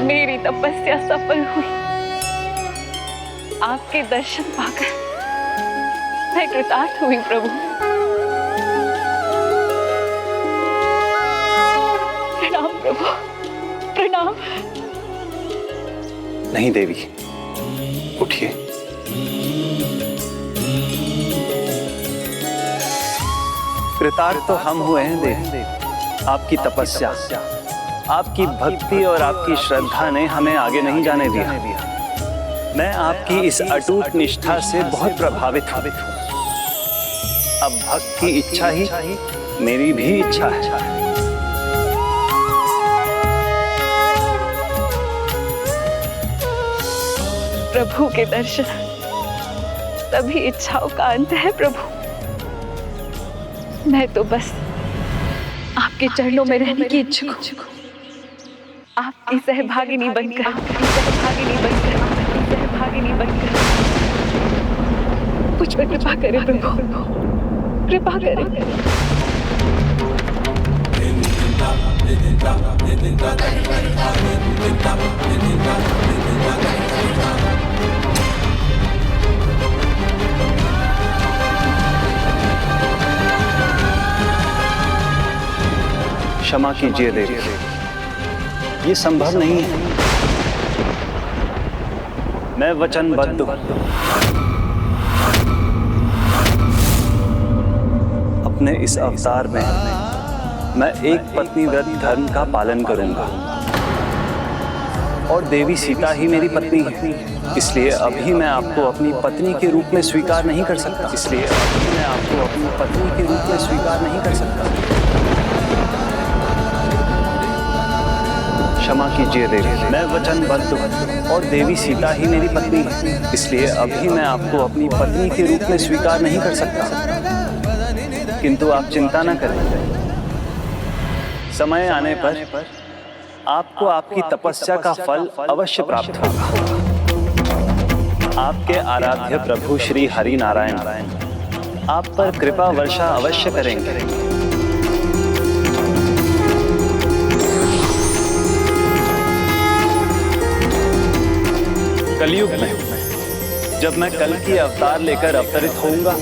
मेरी तपस्या सफल हुई। आपके दर्शन पाकर मैं कृतार्थ हुई प्रभु। प्रणाम प्रभु, प्रणाम। नहीं देवी, उठिए। कृतार्थ तो हम हुए हैं देवी। आपकी तपस्या, आपकी भक्ति और आपकी श्रद्धा ने हमें आगे नहीं जाने दिया। मैं आपकी इस अटूट निष्ठा से बहुत प्रभावित हूं। अब भक्त की इच्छा ही मेरी भी इच्छा है। प्रभु के दर्शन तभी इच्छाओं का अंत है प्रभु। मैं तो बस आपके चरणों में रहने की इच्छुक हूँ। आपकी सहभागिनी बनकर, मुझ पर कृपा करें प्रभु, कृपा करें। क्षमा कीजिए देवी, ये संभव नहीं है। मैं वचनबद्ध हूं। अपने इस अवतार में मैं एक पत्नी व्रत धर्म का पालन करूंगा और देवी सीता ही मेरी पत्नी है। इसलिए अभी मैं आपको अपनी पत्नी के रूप में स्वीकार नहीं कर सकता। क्षमा कीजिए देवी, मैं वचनबद्ध हूं और देवी सीता ही मेरी पत्नी है। इसलिए अभी मैं आपको अपनी पत्नी के रूप में स्वीकार नहीं कर सकता। किंतु आप चिंता न करें, समय आने पर आपको आपकी तपस्या का फल अवश्य प्राप्त होगा। आपके आराध्य प्रभु श्री हरि नारायण आप पर कृपा वर्षा अवश्य करेंगे। कलयुग में जब मैं कल की अवतार लेकर अवतरित होऊंगा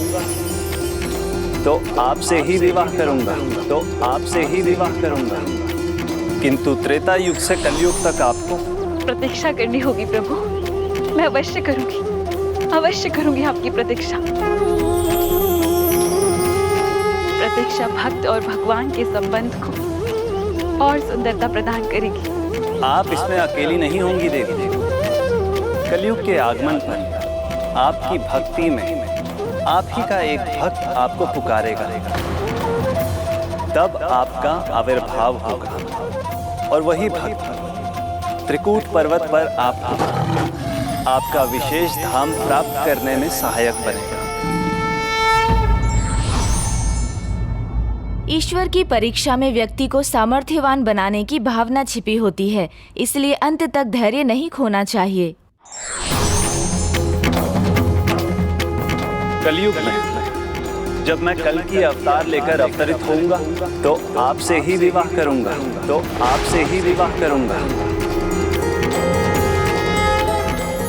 तो आपसे ही विवाह करूंगा, किंतु त्रेता युग से कलयुग तक आपको प्रतीक्षा करनी होगी प्रभु। मैं अवश्य करूंगी आपकी प्रतीक्षा। प्रतीक्षा भक्त और भगवान के संबंध को और सुंदरता प्रदान करेगी। आप इसमें अकेली नहीं होंगी देवी। कलयुग के आगमन पर आपकी भक्ति में आप ही का एक भक्त आपको पुकारेगा, तब आपका आविर्भाव होगा और वही भक्त त्रिकूट पर्वत पर आपका विशेष धाम प्राप्त करने में सहायक बनेगा। ईश्वर की परीक्षा में व्यक्ति को सामर्थ्यवान बनाने की भावना छिपी होती है, इसलिए अंत तक धैर्य नहीं खोना चाहिए। कलयुग में जब मैं कल की अवतार लेकर अवतरित होऊंगा तो आपसे ही विवाह करूंगा,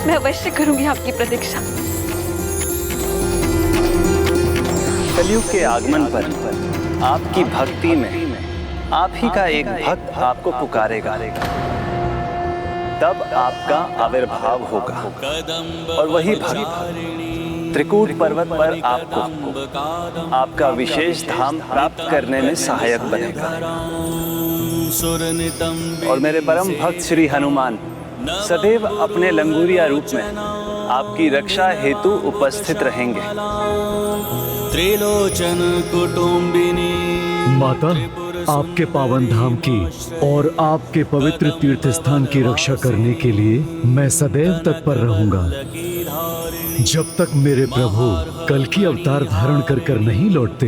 मैं अवश्य करूंगी आपकी प्रतीक्षा। कलयुग के आगमन पर आपकी भक्ति में आप ही का एक भक्त आपको पुकारेगा, तब आपका आविर्भाव होगा और वही भक्त त्रिकूट पर्वत पर आपको आपका विशेष धाम प्राप्त करने में सहायक बनेगा। और मेरे परम भक्त श्री हनुमान सदैव अपने लंगूरिया रूप में आपकी रक्षा हेतु उपस्थित रहेंगे। त्रिलोचन कुटुंबिनी माता, आपके पावन धाम की और आपके पवित्र तीर्थ स्थान की रक्षा करने के लिए मैं सदैव तत्पर रहूंगा। जब तक मेरे प्रभु कल की अवतार धारण कर नहीं लौटते,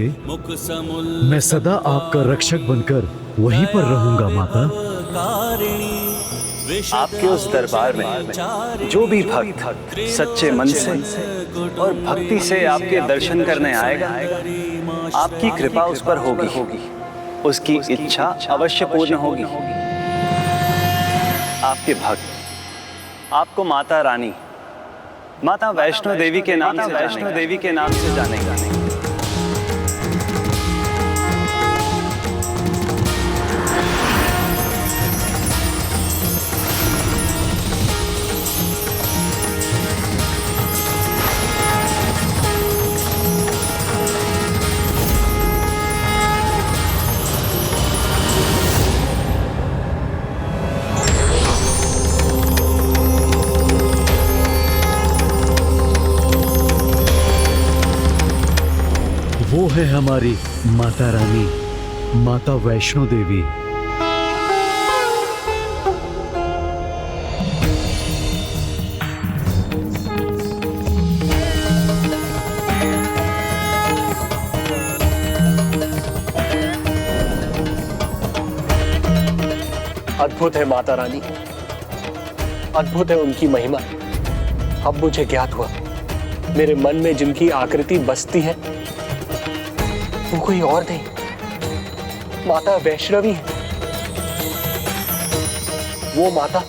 मैं सदा आपका रक्षक बनकर वहीं पर रहूंगा। माता, आपके उस दरबार में जो भी भक्त सच्चे मन से और भक्ति से आपके दर्शन करने आएगा, आपकी कृपा उस पर होगी, उसकी इच्छा अवश्य पूर्ण होगी। आपके भक्त आपको माता रानी, माता वैष्णो देवी के नाम से जानेगा। वो है हमारी माता रानी, माता वैष्णो देवी। अद्भुत है माता रानी, अद्भुत है उनकी महिमा। अब मुझे ज्ञात हुआ, मेरे मन में जिनकी आकृति बसती है वो कोई और नहीं, माता वैष्णवी है। वो माता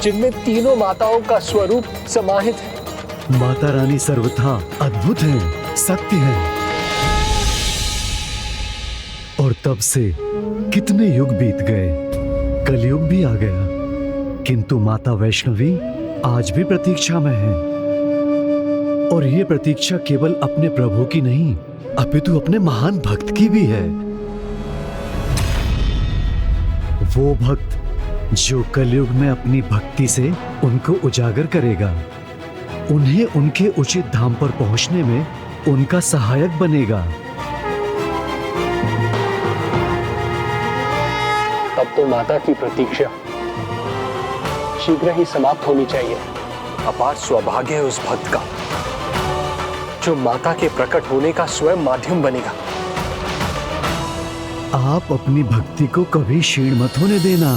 जिनमें तीनों माताओं का स्वरूप समाहित है। माता रानी सर्वथा अद्भुत है, सत्य है। और तब से कितने युग बीत गए, कलयुग भी आ गया, किंतु माता वैष्णवी आज भी प्रतीक्षा में है। और ये प्रतीक्षा केवल अपने प्रभु की नहीं, अपितु अपने महान भक्त की भी है। वो भक्त जो कलयुग में अपनी भक्ति से उनको उजागर करेगा, उन्हें उनके उचित धाम पर पहुंचने में उनका सहायक बनेगा। तब तो माता की प्रतीक्षा शीघ्र ही समाप्त होनी चाहिए। अपार सौभाग्य है उस भक्त का जो माता के प्रकट होने का स्वयं माध्यम बनेगा। आप अपनी भक्ति को कभी क्षीण मत होने देना।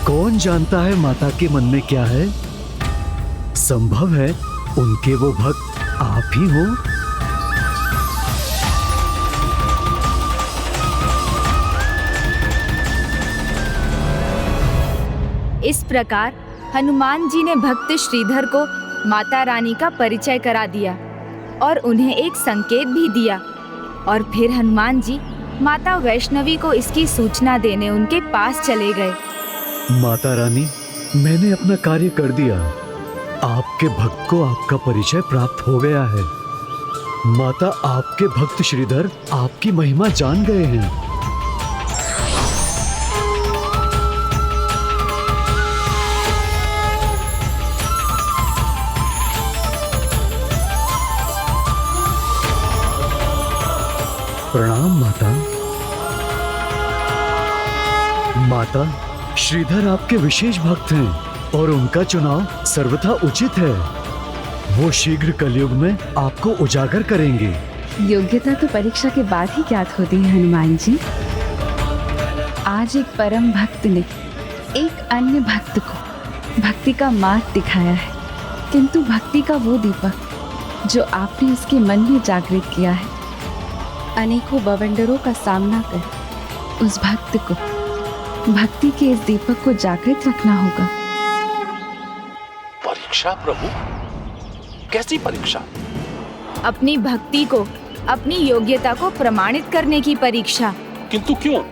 कौन जानता है माता के मन में क्या है? संभव है उनके वो भक्त आप ही हो। इस प्रकार हनुमान जी ने भक्त श्रीधर को माता रानी का परिचय करा दिया और उन्हें एक संकेत भी दिया। और फिर हनुमान जी माता वैष्णवी को इसकी सूचना देने उनके पास चले गए। माता रानी, मैंने अपना कार्य कर दिया। आपके भक्त को आपका परिचय प्राप्त हो गया है। माता, आपके भक्त श्रीधर आपकी महिमा जान गए हैं। प्रणाम माता। माता, श्रीधर आपके विशेष भक्त हैं और उनका चुनाव सर्वथा उचित है। वो शीघ्र कलयुग में आपको उजागर करेंगे। योग्यता तो परीक्षा के बाद ही ज्ञात होती है हनुमान जी। आज एक परम भक्त ने एक अन्य भक्त को भक्ति का मार्ग दिखाया है, किंतु भक्ति का वो दीपक जो आपने उसके मन में जागृत किया है, अनेकों बवंडरों का सामना कर उस भक्त को भक्ति के इस दीपक को जागृत रखना होगा। परीक्षा प्रभु? कैसी परीक्षा? अपनी भक्ति को, अपनी योग्यता को प्रमाणित करने की परीक्षा। किंतु क्यों?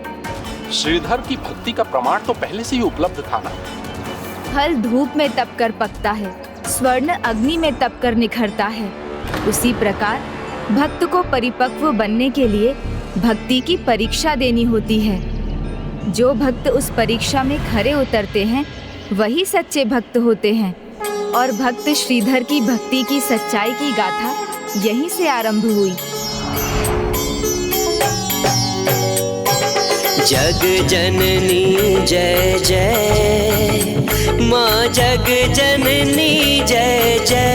श्रीधर की भक्ति का प्रमाण तो पहले से ही उपलब्ध था ना। फल धूप में तप कर पकता है, स्वर्ण अग्नि में तप कर निखरता है। उसी प्रकार भक्त को परिपक्व बनने के लिए भक्ति की परीक्षा देनी होती है। जो भक्त उस परीक्षा में खरे उतरते हैं वही सच्चे भक्त होते हैं। और भक्त श्रीधर की भक्ति की सच्चाई की गाथा यहीं से आरंभ हुई। जग जननी जय जय, माँ जग जननी जय जय।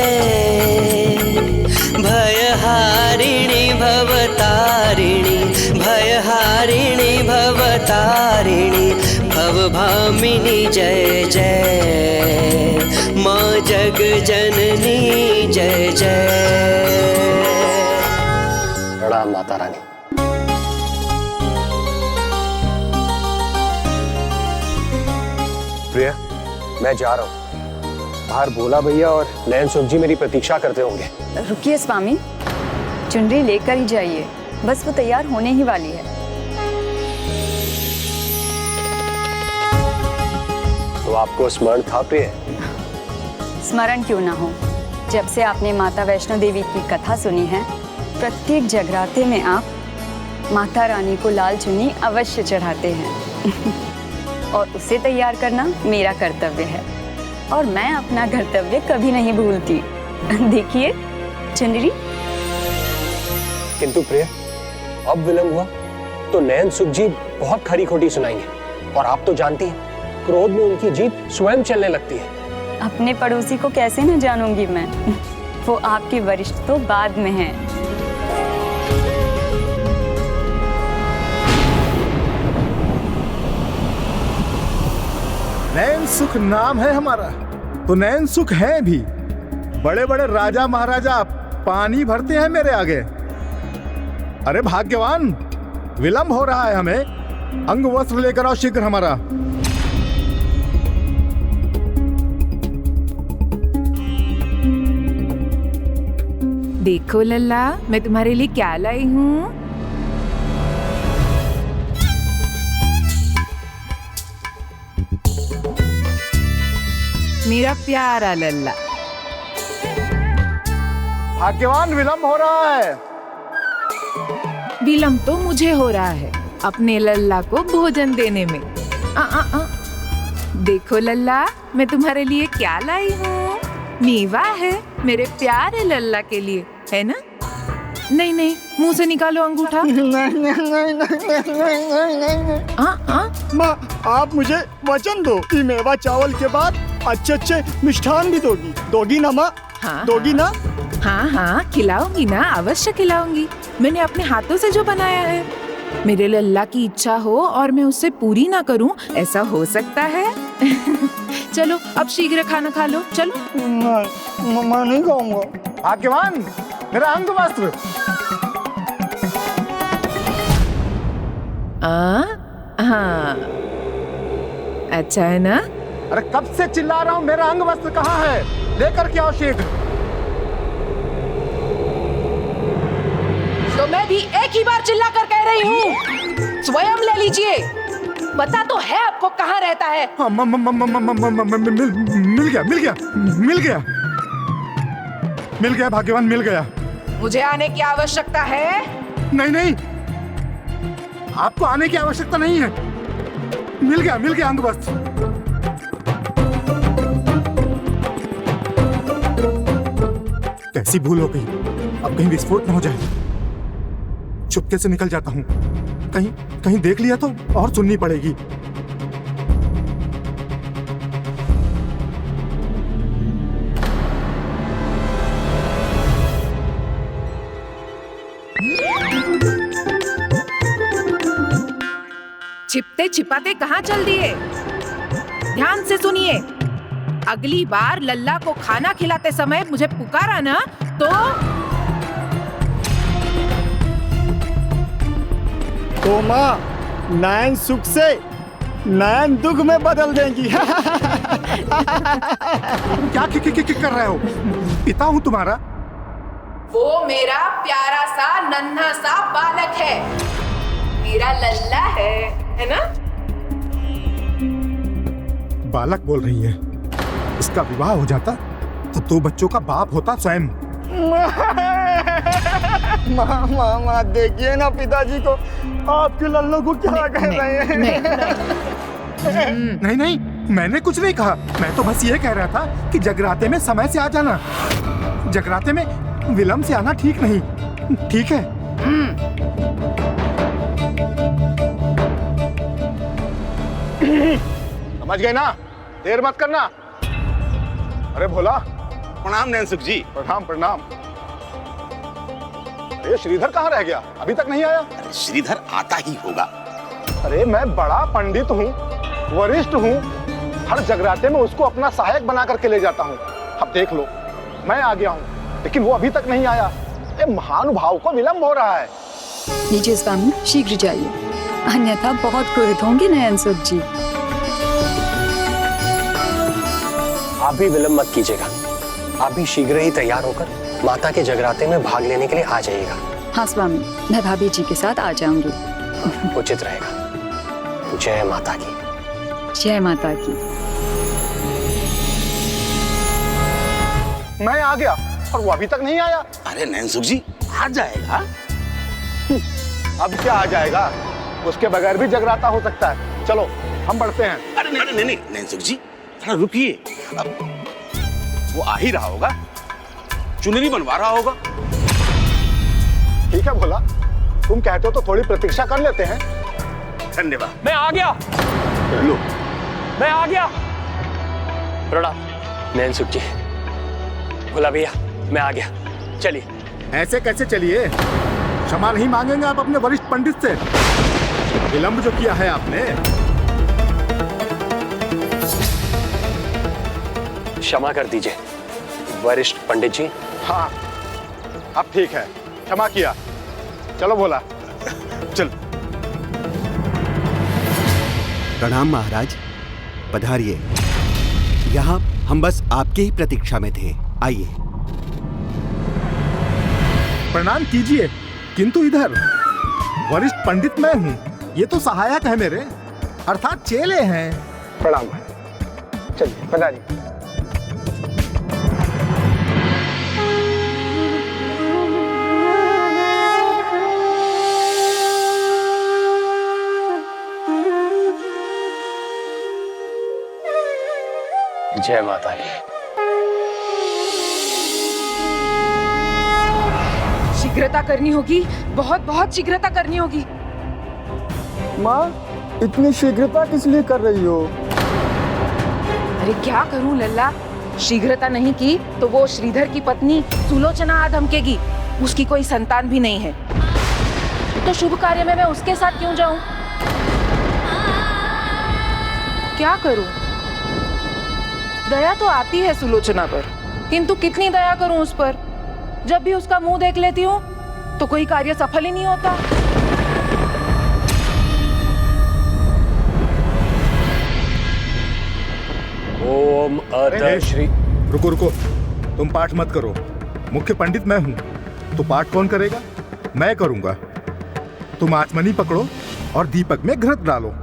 भयहारिणी भवतारिणी, भयहारिणी भवतारिणी, भवभामिनी जय जय। माँ जग जननी जय जय। प्रणाम माता रानी। प्रिया, मैं जा रहा हूँ। बाहर भोला भैया और नयन सुख जी मेरी प्रतीक्षा करते होंगे। रुकिए स्वामी, चुनरी लेकर ही जाइए, बस वो तैयार होने ही वाली है। तो आपको स्मरण था प्रिय? स्मरण क्यों ना हो, जब से आपने माता वैष्णो देवी की कथा सुनी है, प्रत्येक जगराते में आप माता रानी को लाल चुन्नी अवश्य चढ़ाते हैं। और उसे तैयार करना मेरा कर्तव्य है और मैं अपना कर्तव्य कभी नहीं भूलती। देखिए चुनरी। किंतु प्रिय, अब विलंब हुआ तो नयन सुख जी बहुत खरी खोटी सुनाएंगे और आप तो जानती हैं, क्रोध में उनकी जीभ स्वयं चलने लगती है। अपने पड़ोसी को कैसे न जानूंगी मैं, वो आपके वरिष्ठ तो बाद में हैं। नयन सुख नाम है हमारा, तो नयन सुख हैं भी। बड़े बड़े राजा महाराजा पानी भरते हैं मेरे आगे। अरे भाग्यवान, विलंब हो रहा है हमें। अंग वस्त्र लेकर आओ शीघ्र हमारा। देखो लल्ला, मैं तुम्हारे लिए क्या लाई हूँ। मेरा प्यारा लल्ला। भाग्यवान, विलंब हो रहा है। विलंब तो मुझे हो रहा है अपने लल्ला को भोजन देने में। देखो लल्ला, मैं तुम्हारे लिए क्या लाई हूँ। मेवा है मेरे प्यारे लल्ला के लिए, है ना? नहीं नहीं, मुंह से निकालो अंगूठा। माँ, आप मुझे वचन दो कि मेवा चावल के बाद अच्छे अच्छे मिष्ठान भी दोगी ना माँ? हाँ, दोगी ना? हाँ हाँ, खिलाऊंगी ना, अवश्य खिलाऊंगी। मैंने अपने हाथों से जो बनाया है। मेरे लल्ला की इच्छा हो और मैं उससे पूरी ना करूं, ऐसा हो सकता है? चलो अब शीघ्र खाना खा लो, चलो। मैं नहीं खाऊंगा। भाग्यवान, मेरा अंग वस्त्र। हाँ, अच्छा है ना? अरे कब से चिल्ला रहा हूँ, मेरा अंग वस्त्र कहाँ है? लेकर के आओ शीघ्र। तो मैं भी एक ही बार चिल्ला कर कह रही हूँ, स्वयं ले लीजिए। पता तो है आपको कहाँ रहता है। मिल गया भाग्यवान, मिल गया। मुझे आने की आवश्यकता है? नहीं नहीं, आपको आने की आवश्यकता नहीं है। मिल गया अंगवस्त्र। कैसी भूल हो गई, अब कहीं विस्फोट न हो जाए। चुपके से निकल जाता हूँ, कहीं देख लिया तो और सुननी पड़ेगी। छिपते छिपाते कहाँ चल दिए? ध्यान से सुनिए, अगली बार लल्ला को खाना खिलाते समय मुझे पुकारा ना तो माँ नयन सुख से नयन दुख में बदल देंगी। क्या कर रहे हो? पिता हूँ तुम्हारा। वो मेरा प्यारा सा नन्हा सा बालक है, मेरा लल्ला है ना? बालक बोल रही है। इसका विवाह हो जाता तो 2 बच्चों का बाप होता स्वयं। माँ देखिए ना पिताजी को, आपके लल्लू को क्या कह रहे हैं। नहीं, मैंने कुछ नहीं कहा। मैं तो बस ये कह रहा था कि जगराते में समय से आ जाना। जगराते में विलंब से आना ठीक नहीं। ठीक है? समझ गए ना? देर मत करना। अरे भोला, प्रणाम नैनसुख जी। प्रणाम। ये श्रीधर कहाँ रह गया? अभी तक नहीं आया। अरे श्रीधर आता ही होगा। अरे मैं बड़ा पंडित हूँ, वरिष्ठ हूँ, हर जगराते में उसको अपना सहायक बना करके ले जाता हूँ। अब देख लो, मैं आ गया हूँ, लेकिन वो अभी तक नहीं आया। ये महानुभाव को विलंब हो रहा है। लीजिए स्वामी, शीघ्र जाइए, अन्यथा बहुत क्रोधित होंगे नयन सुख जी। आप भी विलंब मत कीजिएगा, आप भी शीघ्र ही तैयार होकर माता के जगराते में भाग लेने के लिए आ जाइएगा। हाँ स्वामी, मैं भाभी जी के साथ आ जाऊंगी। उचित रहेगा। जय माता की। जय माता की। मैं आ गया और वो अभी तक नहीं आया। अरे नैनसुख जी आ जाएगा। अब क्या आ जाएगा? उसके बगैर भी जगराता हो सकता है। चलो हम बढ़ते हैं। अरे नहीं नैनसुख जी, थोड़ा रुकिए। अब वो आ ही रहा होगा, चुनरी बनवा रहा होगा। ठीक है भोला, तुम कहते हो तो थोड़ी प्रतीक्षा कर लेते हैं। धन्यवाद। मैं आ गया। लो, मैं आ गया। प्रणाम नैनसुख जी। भोला भैया, मैं आ गया, चलिए। ऐसे कैसे चलिए? क्षमा नहीं मांगेंगे आप अपने वरिष्ठ पंडित से? विलंब जो किया है आपने। क्षमा कर दीजिए वरिष्ठ पंडित जी। हाँ, अब ठीक है, क्षमा किया। चलो भोला, चल। प्रणाम महाराज, पधारिए। यहाँ हम बस आपके ही प्रतीक्षा में थे, आइए। प्रणाम कीजिए, किंतु इधर वरिष्ठ पंडित मैं हूँ, ये तो सहायक है मेरे, अर्थात चेले हैं। प्रणाम। चलिए पधारिए। जय माता की। शीघ्रता करनी होगी, बहुत शीघ्रता करनी होगी। माँ इतनी शीघ्रता किस लिए कर रही हो? अरे क्या करूं लल्ला, शीघ्रता नहीं की तो वो श्रीधर की पत्नी सुलोचना आ धमकेगी। उसकी कोई संतान भी नहीं है, तो शुभ कार्य में मैं उसके साथ क्यों जाऊं? क्या करूं? दया तो आती है सुलोचना पर, किंतु कितनी दया करूं उस पर? जब भी उसका मुंह देख लेती हूँ तो कोई कार्य सफल ही नहीं होता। ओम अद श्री। रुको रुको, तुम पाठ मत करो। मुख्य पंडित मैं हूं, तो पाठ कौन करेगा? मैं करूंगा। तुम आचमनी पकड़ो और दीपक में घृत डालो।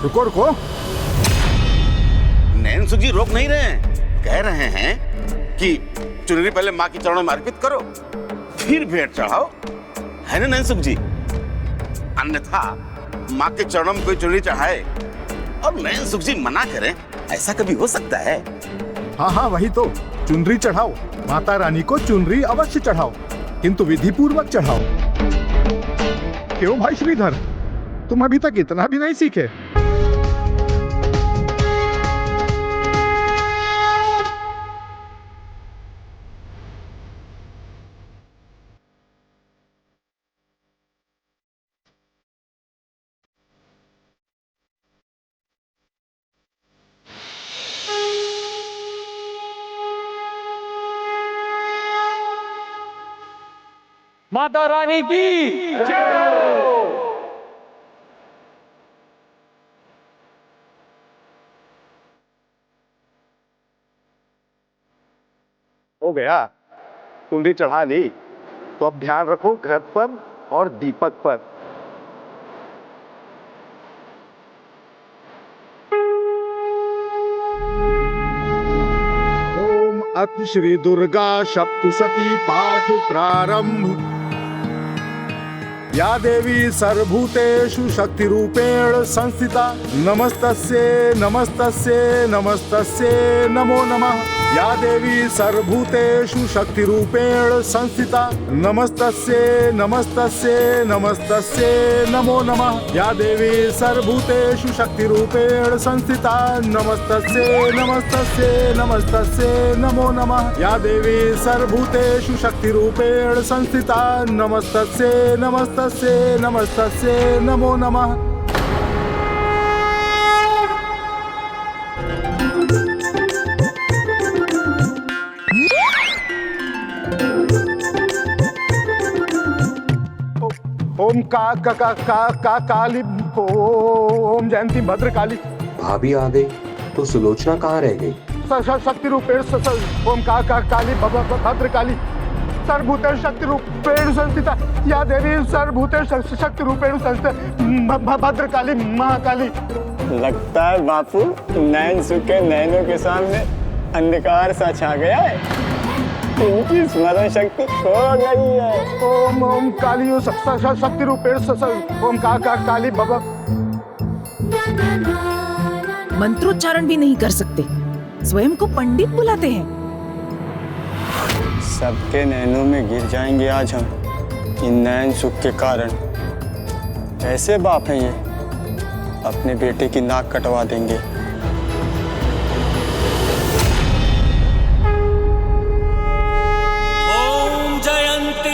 रुको रुको, नैनसुख जी रोक नहीं रहे हैं, कह रहे हैं कि चुनरी पहले माँ के चरणों में अर्पित करो, फिर भेंट चढ़ाओ, है ना नैनसुख जी? अन्यथा माँ के चरणों में कोई चुनरी चढ़ाए और नैनसुख जी मना करें, ऐसा कभी हो सकता है? हाँ हाँ वही तो, चुनरी चढ़ाओ, माता रानी को चुनरी अवश्य चढ़ाओ, किंतु विधि पूर्वक चढ़ाओ। क्यों भाई श्रीधर, तुम अभी तक इतना भी नहीं सीखे? माता रानी की जय। हो गया, चुनरी चढ़ा ली, तो अब ध्यान रखो घृत पर और दीपक पर। ओम अथ श्री दुर्गा सप्तशती पाठ प्रारंभ। या देवी सर्वभूतेषु शक्ति रूपेण संस्थिता, नमस्तस्ये नमस्तस्ये नमस्तस्ये नमो नमः। या देवी सर्वभूतेषु शक्ति रूपेण संस्थिता, नमस्तस्ये नमस्तस्ये नमस्तस्ये नमो नमः। या देवी सर्वभूतेषु शक्ति रूपेण संस्थिता, नमस्तस्ये नमस्तस्ये नमस्तस्ये नमो नमः। या देवी सर्वभूतेषु शक्ति रूपेण संस्थिता, नमस्तस्ये नमस्तस्ये नमस्तस्ये नमो नमः। ओम का काली, ओम जयंती भद्रकाली। भाभी आ गई तो सुलोचना कहाँ रह गई? शक्ति रूपेण ओम का काली भद्रकाली, सर्वभूतेषु शक्ति रूपेण संस्थिता। या देवी सर्वभूतेषु शक्ति रूपेण संस्थिता, भद्रकाली महाकाली। लगता है बापू नैनसुख के नैनों के सामने अंधकार सा छा गया है, इनकी स्मरण शक्ति खो गई है। ओम ओम काली शक्ति रूपेण ओम का काली बाबा। मंत्रोच्चारण भी नहीं कर सकते, स्वयं को पंडित बुलाते हैं। सबके नैनों में गिर जाएंगे आज हम, इन नैनसुख के कारण। ऐसे बाप हैं ये, अपने बेटे की नाक कटवा देंगे।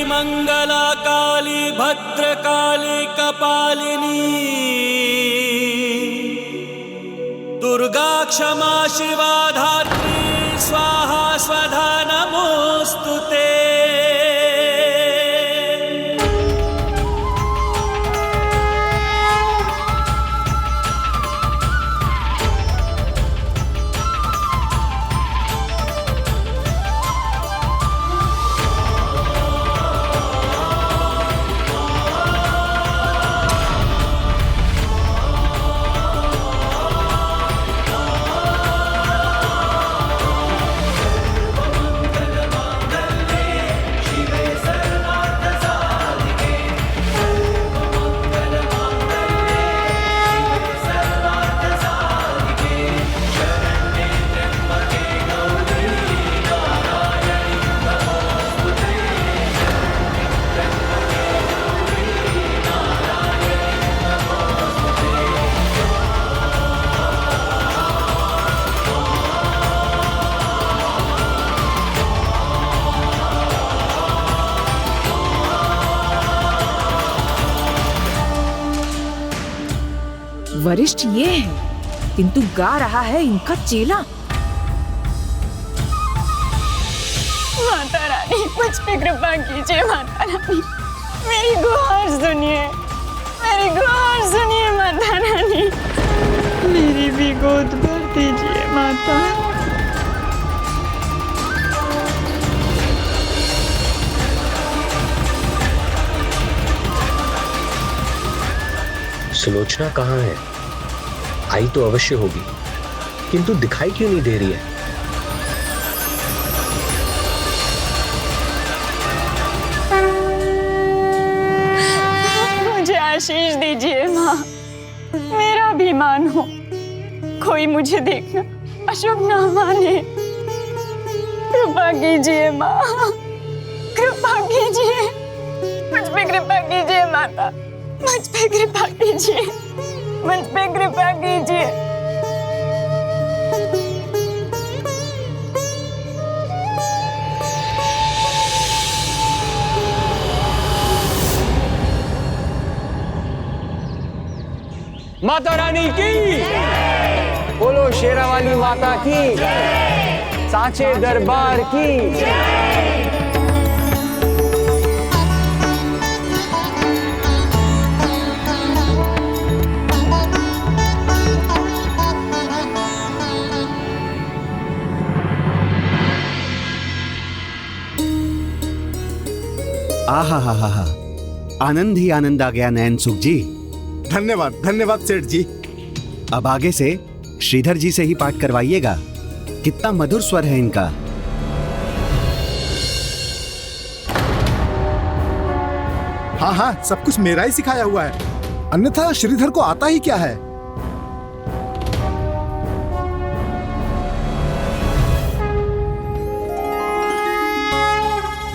मंगला काली भद्रकाली कपालिनी, दुर्गा क्षमा शिवा धात्री स्वाहा स्वधा नमोस्तुते। वरिष्ठ ये है, किंतु गा रहा है इनका चेला। माता रानी मुझ पे कृपा कीजिए। माता रानी मेरी गुहार सुनिए, मेरी गुहार सुनिए माता रानी, मेरी भी गोद भर दीजिए माता। सुलोचना कहाँ है? आई तो अवश्य होगी, किंतु दिखाई क्यों नहीं दे रही है? मुझे आशीष दीजिए माँ, मेरा अभिमान हो, कोई मुझे देखना अशुभ ना माने। कृपा कीजिए माँ, कृपा कीजिए, मुझ पे कृपा कीजिए माता, मुझ पे कृपा कीजिए, मुझ पे कृपा कीजिए। माता रानी की, बोलो शेरा वाली माता की, सांचे दरबार की। आहा हा हा हा, आनंद ही आनंद आ गया नयन सुख जी। धन्यवाद धन्यवाद सेठ जी। अब आगे से श्रीधर जी से ही पाठ करवाइएगा, कितना मधुर स्वर है इनका। हाँ हाँ, सब कुछ मेरा ही सिखाया हुआ है, अन्यथा श्रीधर को आता ही क्या है।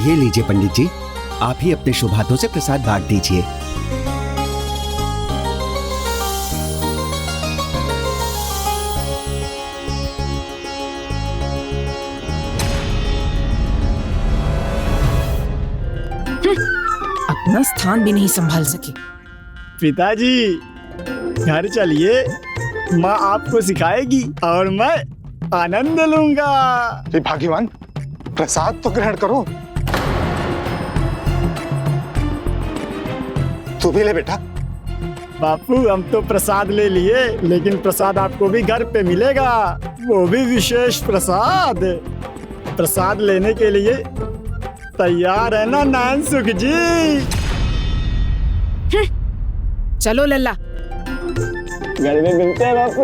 ये लीजिए पंडित जी, आप ही अपने शुभ हाथों से प्रसाद बांट दीजिए। अपना स्थान भी नहीं संभाल सके। पिताजी घर चलिए, माँ आपको सिखाएगी और मैं आनंद लूंगा। भाग्यवान, प्रसाद तो ग्रहण करो। तू भी ले बेटा। बापू हम तो प्रसाद ले लिए, लेकिन प्रसाद आपको भी घर पे मिलेगा, वो भी विशेष प्रसाद। प्रसाद लेने के लिए तैयार है ना नयन सुख जी? चलो लल्ला, घर में मिलते हैं बापू।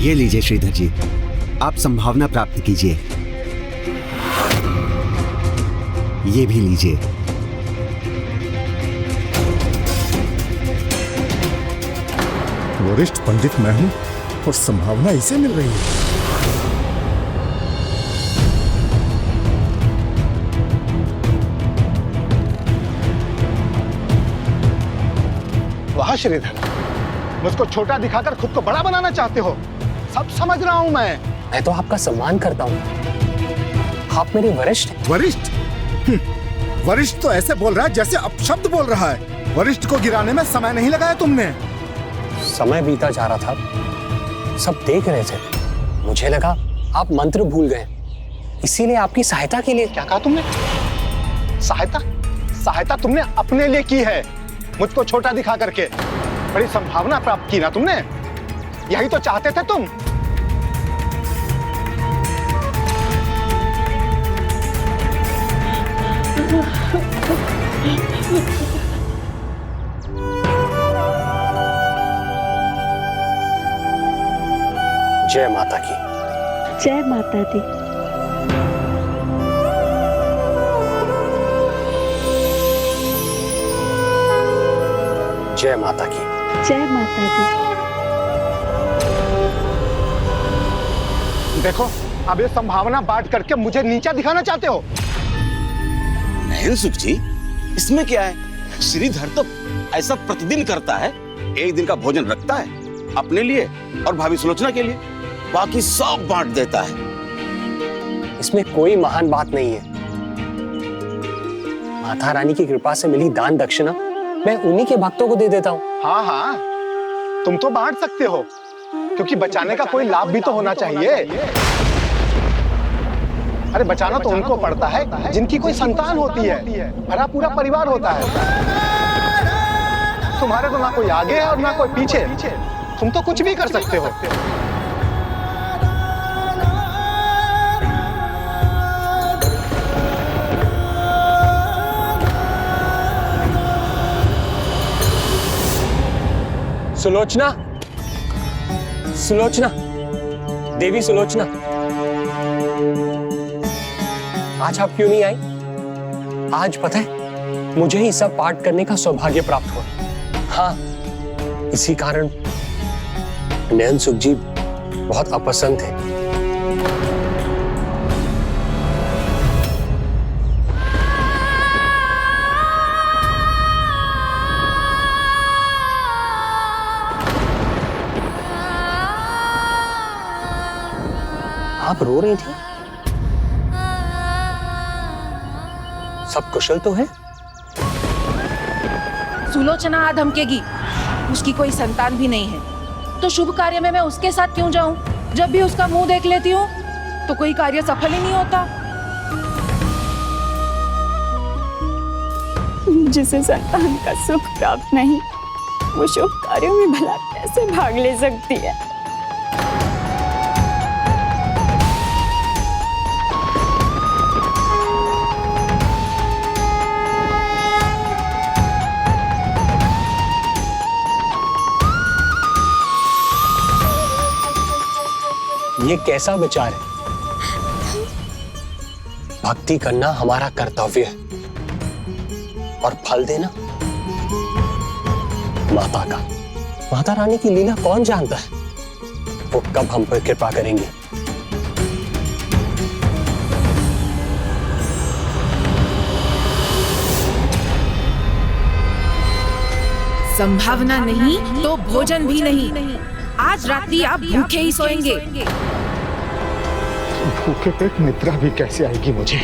ये लीजिए श्रीधर जी, आप संभावना प्राप्त कीजिए। ये भी लीजिए। वरिष्ठ पंडित मैं हूं और संभावना इसे मिल रही है। वाह श्रीधर, मुझको छोटा दिखाकर खुद को बड़ा बनाना चाहते हो। सब समझ रहा हूं मैं तो आपका सम्मान करता हूं, आप मेरे वरिष्ठ। वरिष्ठ? वरिष्ठ तो ऐसे बोल रहा है जैसे अपशब्द बोल रहा है। वरिष्ठ को गिराने में समय नहीं लगाया तुमने। समय बीता जा रहा था, सब देख रहे थे, मुझे लगा आप मंत्र भूल गए, इसीलिए आपकी सहायता के लिए। क्या कहा तुमने? सहायता? सहायता तुमने अपने लिए की है, मुझको छोटा दिखा करके। बड़ी संभावना प्राप्त की ना तुमने, यही तो चाहते थे तुम। जय माता की। जय माता दी। जय माता की। जय माता दी। देखो, अब ये संभावना बांट करके मुझे नीचा दिखाना चाहते हो। नयन सुख जी, इसमें क्या है? श्रीधर तो ऐसा प्रतिदिन करता है, एक दिन का भोजन रखता है अपने लिए और भाभी सुलोचना के लिए, बाकी सब बांट देता है। इसमें कोई महान बात नहीं है। माता रानी की कृपा से मिली दान दक्षिणा मैं उन्हीं के भक्तों को दे देता हूँ। हाँ हाँ, तुम तो बांट सकते हो, क्योंकि बचाने का कोई लाभ भी तो होना चाहिए। अरे बचाना तो उनको पड़ता है जिनकी कोई संतान होती है, भरा पूरा परिवार होता है। तुम्हारे तो ना कोई आगे है और ना कोई पीछे, तुम तो कुछ भी कर सकते हो। सुलोचना, सुलोचना, देवी सुलोचना, आज आप क्यों नहीं आई? आज पता है मुझे ही सब पाठ करने का सौभाग्य प्राप्त हुआ। हाँ, इसी कारण नैन सुख जी बहुत अपसंद थे। आप रो रही थी? सब कुशल तो है? सुलोचना आ धमकेगी, उसकी कोई संतान भी नहीं है, तो शुभ कार्य में मैं उसके साथ क्यों जाऊं? जब भी उसका मुंह देख लेती हूँ तो कोई कार्य सफल ही नहीं होता। जिसे संतान का सुख प्राप्त नहीं, वो शुभ कार्यों में भला कैसे भाग ले सकती है? ये कैसा विचार है? भक्ति करना हमारा कर्तव्य है और फल देना माता का। माता रानी की लीला कौन जानता है, वो कब हम पर कृपा करेंगी। संभावना नहीं तो भोजन भी नहीं। आज रात्रि आप भूखे ही सोएंगे। भूखे पेट निद्रा भी कैसे आएगी मुझे?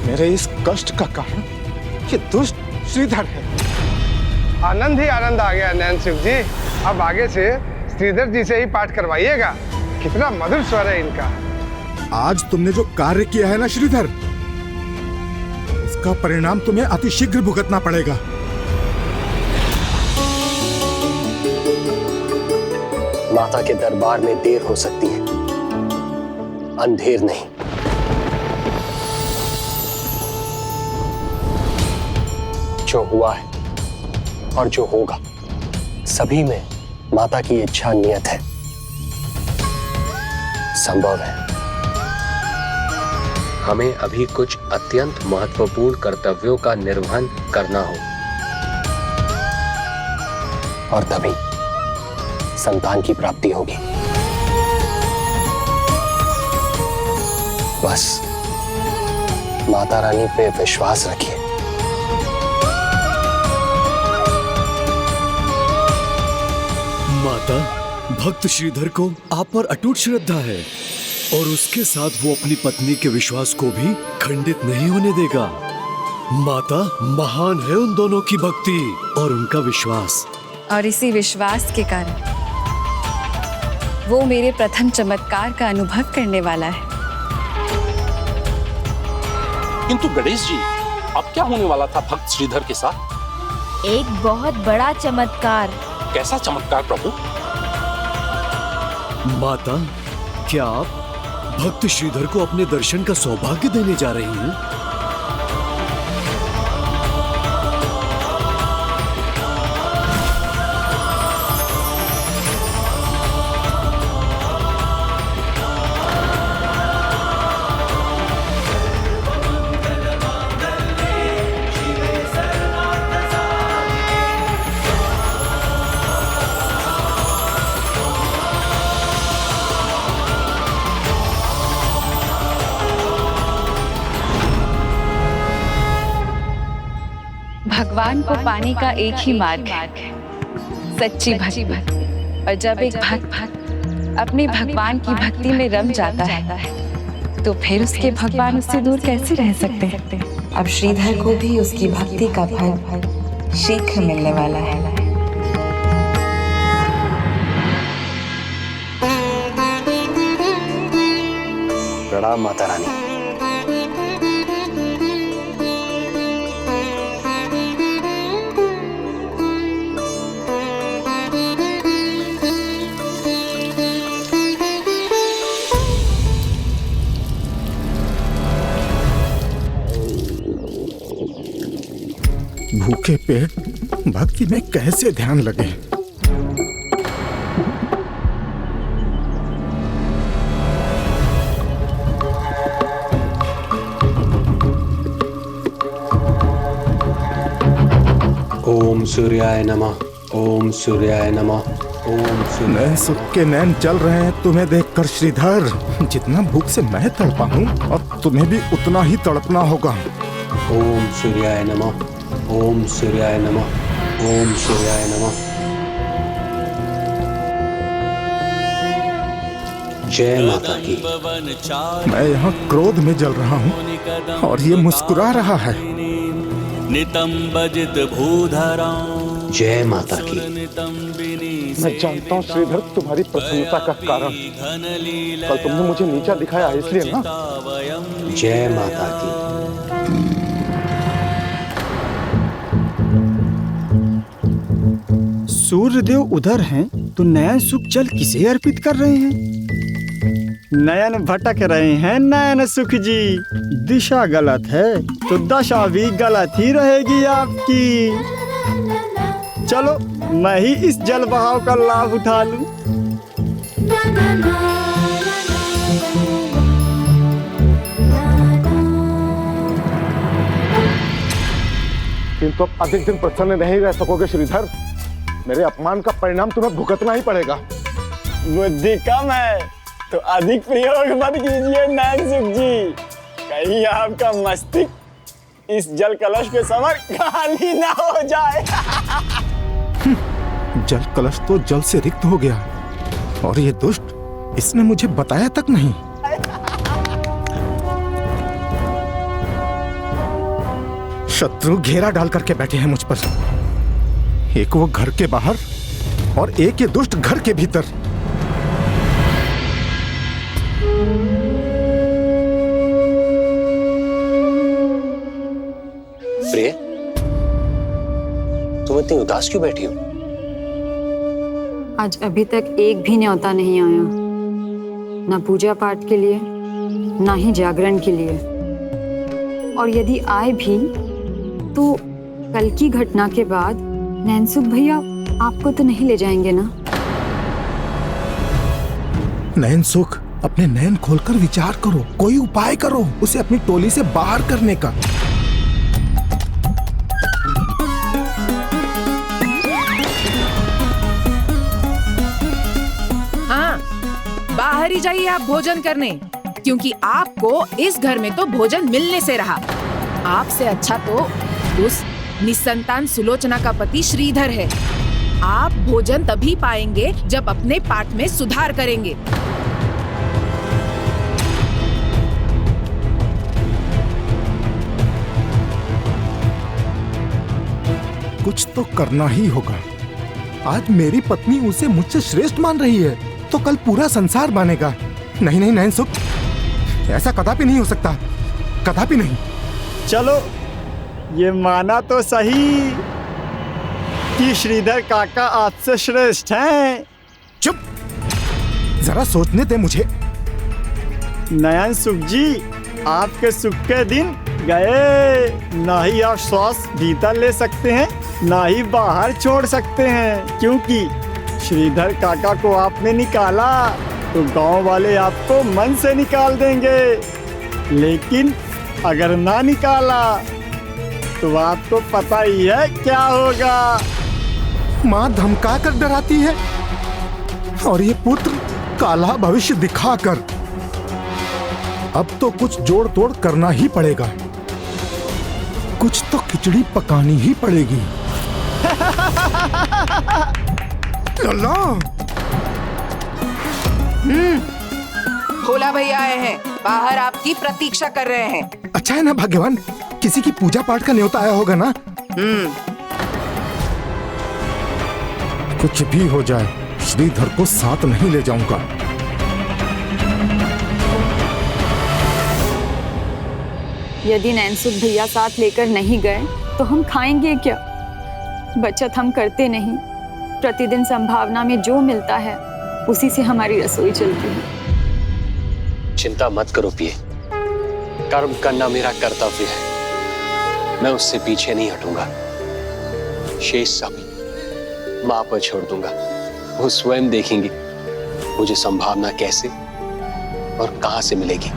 मेरे इस कष्ट का कारण ये दुष्ट श्रीधर है। आनंद ही आनंद आ गया नैन सुख जी। अब आगे से श्रीधर जी से ही पाठ करवाइएगा। कितना मधुर स्वर है इनका। आज तुमने जो कार्य किया है ना श्रीधर, इसका परिणाम तुम्हें अतिशीघ्र भुगतना पड़ेगा। माता के दरबार में देर हो सकती है, अंधेर नहीं। जो हुआ है और जो होगा, सभी में माता की इच्छा नियत है। संभव है हमें अभी कुछ अत्यंत महत्वपूर्ण कर्तव्यों का निर्वहन करना हो, और तभी संतान की प्राप्ति होगी। बस माता रानी पे विश्वास रखिए। माता, भक्त श्रीधर को आप पर अटूट श्रद्धा है और उसके साथ वो अपनी पत्नी के विश्वास को भी खंडित नहीं होने देगा। माता, महान है उन दोनों की भक्ति और उनका विश्वास, और इसी विश्वास के कारण वो मेरे प्रथम चमत्कार का अनुभव करने वाला है। किंतु गणेश जी, अब क्या होने वाला था भक्त श्रीधर के साथ? एक बहुत बड़ा चमत्कार। कैसा चमत्कार प्रभु? माता, क्या आप भक्त श्रीधर को अपने दर्शन का सौभाग्य देने जा रही हैं? भगवान को पाने का एक ही मार्ग है, सच्ची भक्ति। और जब एक भक्त अपने भगवान की भक्ति में रम जाता है तो फिर उसके भगवान उससे दूर कैसे रह सकते हैं। अब श्रीधर को भी उसकी भक्ति का फल शीघ्र मिलने वाला है। प्रणाम माता रानी। भूखे पेट भक्ति में कैसे ध्यान लगे। ओम सूर्याय नमः, ओम सूर्याय नमः, ओम सूर्याय। नैन सुख के नैन चल रहे हैं तुम्हें देखकर श्रीधर। जितना भूख से मैं तड़पा हूँ अब तुम्हें भी उतना ही तड़पना होगा। ओम सूर्याय नमः, ओम सूर्याय नमः, ओम सूर्याय नमः। जय माता की। मैं यहाँ क्रोध में जल रहा हूँ और ये मुस्कुरा रहा है। नितंबजित भूधरां। जय माता की। मैं जानता हूँ श्रीधर तुम्हारी प्रसन्नता का कारण कल तुमने मुझे नीचा दिखाया इसलिए ना। जय माता की। सूर्यदेव उधर हैं तो नयन सुख जल किसे अर्पित कर रहे हैं? नयन भटक रहे हैं नयन सुख जी। दिशा गलत है तो दशा भी गलत ही रहेगी आपकी। चलो मैं ही इस जल बहाव का लाभ उठा लूं। किंतु अब अधिक दिन प्रसन्न नहीं रह सकोगे श्रीधर। मेरे अपमान का परिणाम तुम्हें भुगतना ही पड़ेगा। बुद्धि कम है तो अधिक प्रयोग मत कीजिए नयन सुख जी। कहीं आपका मस्तिष्क इस जल कलश के समर खाली ना हो जाए। जल कलश तो जल से रिक्त हो गया और ये दुष्ट इसने मुझे बताया तक नहीं। शत्रु घेरा डाल करके बैठे हैं मुझ पर। एक वो घर के बाहर और एक ये दुष्ट घर के भीतर। प्रिय, तुम इतनी उदास क्यों बैठी हो? आज अभी तक एक भी न्योता नहीं आया, ना पूजा पाठ के लिए ना ही जागरण के लिए। और यदि आए भी तो कल की घटना के बाद नैनसुख भैया आपको तो नहीं ले जाएंगे ना? नैनसुख, अपने नैन खोलकर विचार करो, कोई उपाय करो उसे अपनी टोली से बाहर करने का। हाँ, बाहर ही जाइए आप भोजन करने, क्योंकि आपको इस घर में तो भोजन मिलने से रहा। आपसे अच्छा तो उस निसंतान सुलोचना का पति श्रीधर है। आप भोजन तभी पाएंगे जब अपने पाठ में सुधार करेंगे। कुछ तो करना ही होगा। आज मेरी पत्नी उसे मुझसे श्रेष्ठ मान रही है तो कल पूरा संसार मानेगा। नहीं नहीं नैनसुख, ऐसा कदापि नहीं हो सकता, कदापि नहीं। चलो ये माना तो सही कि श्रीधर काका आपसे श्रेष्ठ हैं। चुप, जरा सोचने दे मुझे। नयन सुख जी, आपके सुख के दिन गए। ना ही आप श्वास भीतर ले सकते हैं ना ही बाहर छोड़ सकते हैं, क्योंकि श्रीधर काका को आपने निकाला तो गांव वाले आपको मन से निकाल देंगे। लेकिन अगर ना निकाला तो आपको पता ही है क्या होगा। माँ धमका कर डराती है और ये पुत्र काला भविष्य दिखाकर। अब तो कुछ जोड़ तोड़ करना ही पड़ेगा। कुछ तो खिचड़ी पकानी ही पड़ेगी। भोला भैया आए हैं, बाहर आपकी प्रतीक्षा कर रहे हैं। अच्छा है ना भाग्यवान, किसी की पूजा पाठ का न्योता आया होगा ना। कुछ भी हो जाए श्रीधर को साथ नहीं ले जाऊंगा। यदि नैनसुख भैया साथ लेकर नहीं गए तो हम खाएंगे क्या? बचत हम करते नहीं, प्रतिदिन संभावना में जो मिलता है उसी से हमारी रसोई चलती है। चिंता मत करो पिए, कर्म करना मेरा कर्तव्य है, मैं उससे पीछे नहीं हटूंगा। शेष सब माँ पर छोड़ दूंगा, वो स्वयं देखेंगी मुझे संभावना कैसे और कहां से मिलेगी।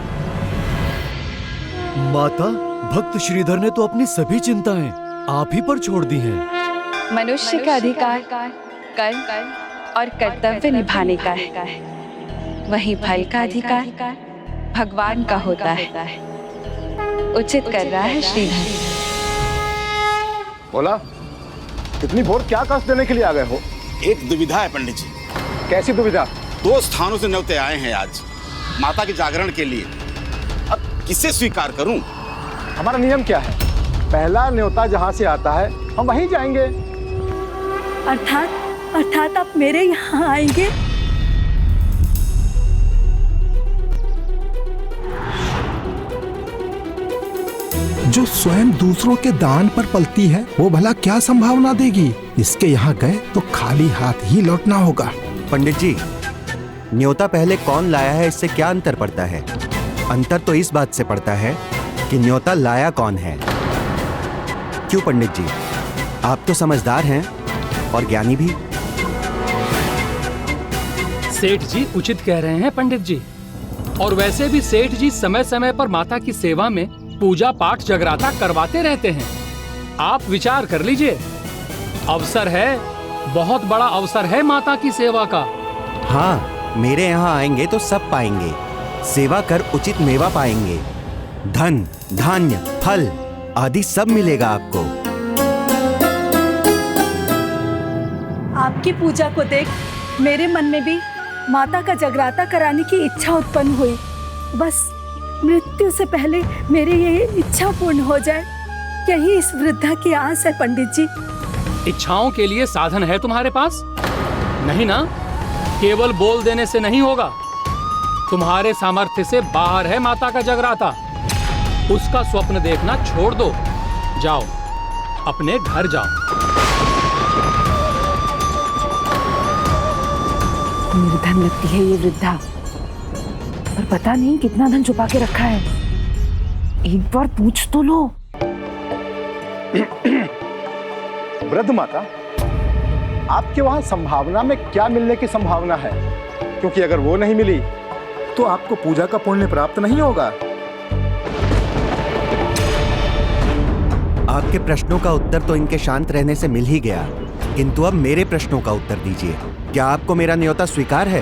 माता, भक्त श्रीधर ने तो अपनी सभी चिंताएं आप ही पर छोड़ दी हैं। मनुष्य का अधिकार कर्म और कर्तव्य निभाने का है, वहीं फल का अधिकार भगवान का होता है। उचित कर रहा है श्रीधर। बोला, इतनी भोर क्या कष्ट देने के लिए आ गए हो? एक दुविधा है पंडित जी। कैसी दुविधा? 2 स्थानों से न्योते आए हैं आज माता के जागरण के लिए। अब किसे स्वीकार करूं? हमारा नियम क्या है? पहला न्योता जहाँ से आता है हम वहीं जाएंगे। अर्थात आप मेरे यहाँ आएंगे? जो स्वयं दूसरों के दान पर पलती है वो भला क्या संभावना देगी? इसके यहाँ गए तो खाली हाथ ही लौटना होगा। पंडित जी, न्योता पहले कौन लाया है इससे क्या अंतर पड़ता है? अंतर तो इस बात से पड़ता है कि न्योता लाया कौन है। क्यों पंडित जी, आप तो समझदार हैं और ज्ञानी भी। सेठ जी उचित कह रहे हैं पंडित जी। और वैसे भी सेठ जी समय समय पर माता की सेवा में पूजा पाठ जगराता करवाते रहते हैं। आप विचार कर लीजिए, अवसर है, बहुत बड़ा अवसर है माता की सेवा का। हाँ, मेरे यहाँ आएंगे तो सब पाएंगे, सेवा कर उचित मेवा पाएंगे, धन धान्य फल आदि सब मिलेगा आपको। आपकी पूजा को देख मेरे मन में भी माता का जगराता कराने की इच्छा उत्पन्न हुई। बस मृत्यु से पहले मेरी ये इच्छा पूर्ण हो जाए, यही इस वृद्धा की आस है पंडित जी। इच्छाओं के लिए साधन है तुम्हारे पास? नहीं ना? केवल बोल देने से नहीं होगा, तुम्हारे सामर्थ्य से बाहर है माता का जगराता। उसका स्वप्न देखना छोड़ दो, जाओ अपने घर जाओ। निर्धन लगती है ये वृद्धा, पर पता नहीं कितना धन छुपा के रखा है। एक बार पूछ तो लो। वृद्ध माता, आपके वहां संभावना में क्या मिलने की संभावना है? क्योंकि अगर वो नहीं मिली तो आपको पूजा का पुण्य प्राप्त नहीं होगा। आपके प्रश्नों का उत्तर तो इनके शांत रहने से मिल ही गया, किंतु अब मेरे प्रश्नों का उत्तर दीजिए। क्या आपको मेरा न्योता स्वीकार है?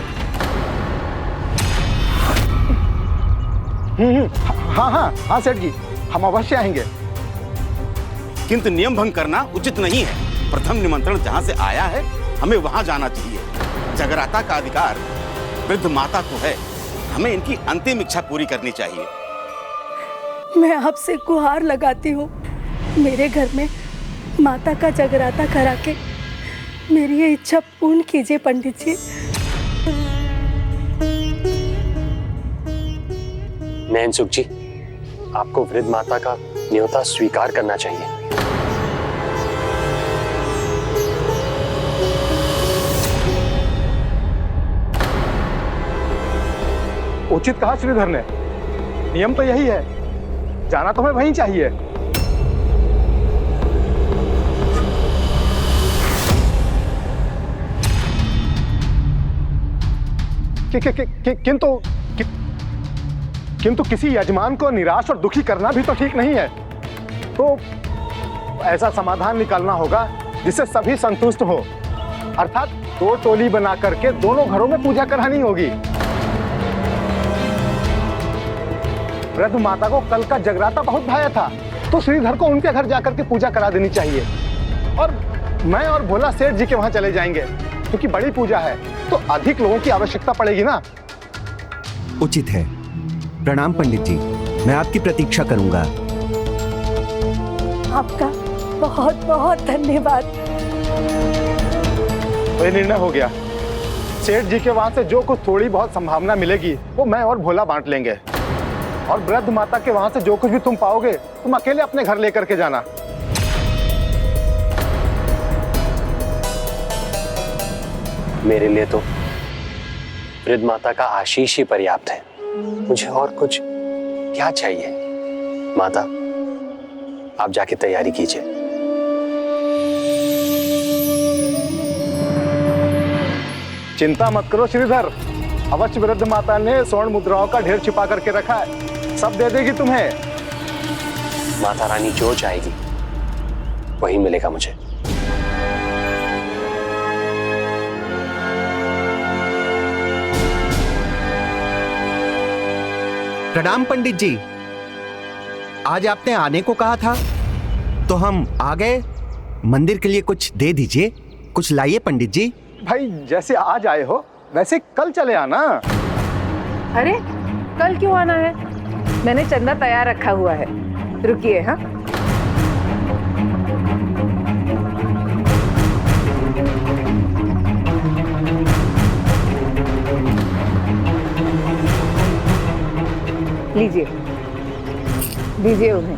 हाँ सेठ जी, हम अवश्य आएंगे। किंतु नियम भंग करना उचित नहीं है। प्रथम निमंत्रण जहाँ से आया है हमें वहां जाना चाहिए। जगराता का अधिकार वृद्ध माता को है, हमें इनकी अंतिम इच्छा पूरी करनी चाहिए। मैं आपसे गुहार लगाती हूँ, मेरे घर में माता का जगराता करा के मेरी ये इच्छा पूर्ण कीजिए पंडित जी। नैनसुख जी, आपको वृद्ध माता का न्योता स्वीकार करना चाहिए। उचित कहा श्रीधर ने, नियम तो यही है, जाना तो हमें वहीं चाहिए। किंतु किसी यजमान को निराश और दुखी करना भी तो ठीक नहीं है। तो ऐसा समाधान निकालना होगा जिससे सभी संतुष्ट हो, अर्थात 2 टोली बना करके दोनों घरों में पूजा करानी होगी। वृद्ध माता को कल का जगराता बहुत भाया था, तो श्रीधर को उनके घर जाकर के पूजा करा देनी चाहिए और मैं और भोला सेठ जी के वहां चले जाएंगे क्योंकि बड़ी पूजा है तो अधिक लोगों की आवश्यकता पड़ेगी ना। उचित है। प्रणाम पंडित जी, मैं आपकी प्रतीक्षा करूंगा। आपका बहुत बहुत धन्यवाद। वही निर्णय हो गया। सेठ जी के वहां से जो कुछ थोड़ी बहुत संभावना मिलेगी वो मैं और भोला बांट लेंगे और वृद्ध माता के वहां से जो कुछ भी तुम पाओगे तुम अकेले अपने घर लेकर के जाना। मेरे लिए तो वृद्ध माता का आशीष ही पर्याप्त है। मुझे और कुछ क्या चाहिए? माता, आप जाके तैयारी कीजिए। चिंता मत करो श्रीधर, अवश्य वृद्ध माता ने स्वर्ण मुद्राओं का ढेर छिपा करके रखा है, सब दे देगी तुम्हें। माता रानी जो चाहेगी वही मिलेगा मुझे। प्रणाम पंडित जी, आज आपने आने को कहा था तो हम आ गए। मंदिर के लिए कुछ दे दीजिए, कुछ लाइए पंडित जी। भाई जैसे आज आए हो वैसे कल चले आना। अरे कल क्यों आना है? मैंने चंदा तैयार रखा हुआ है, रुकिए। हाँ, लीजिए, दीजिए उन्हें।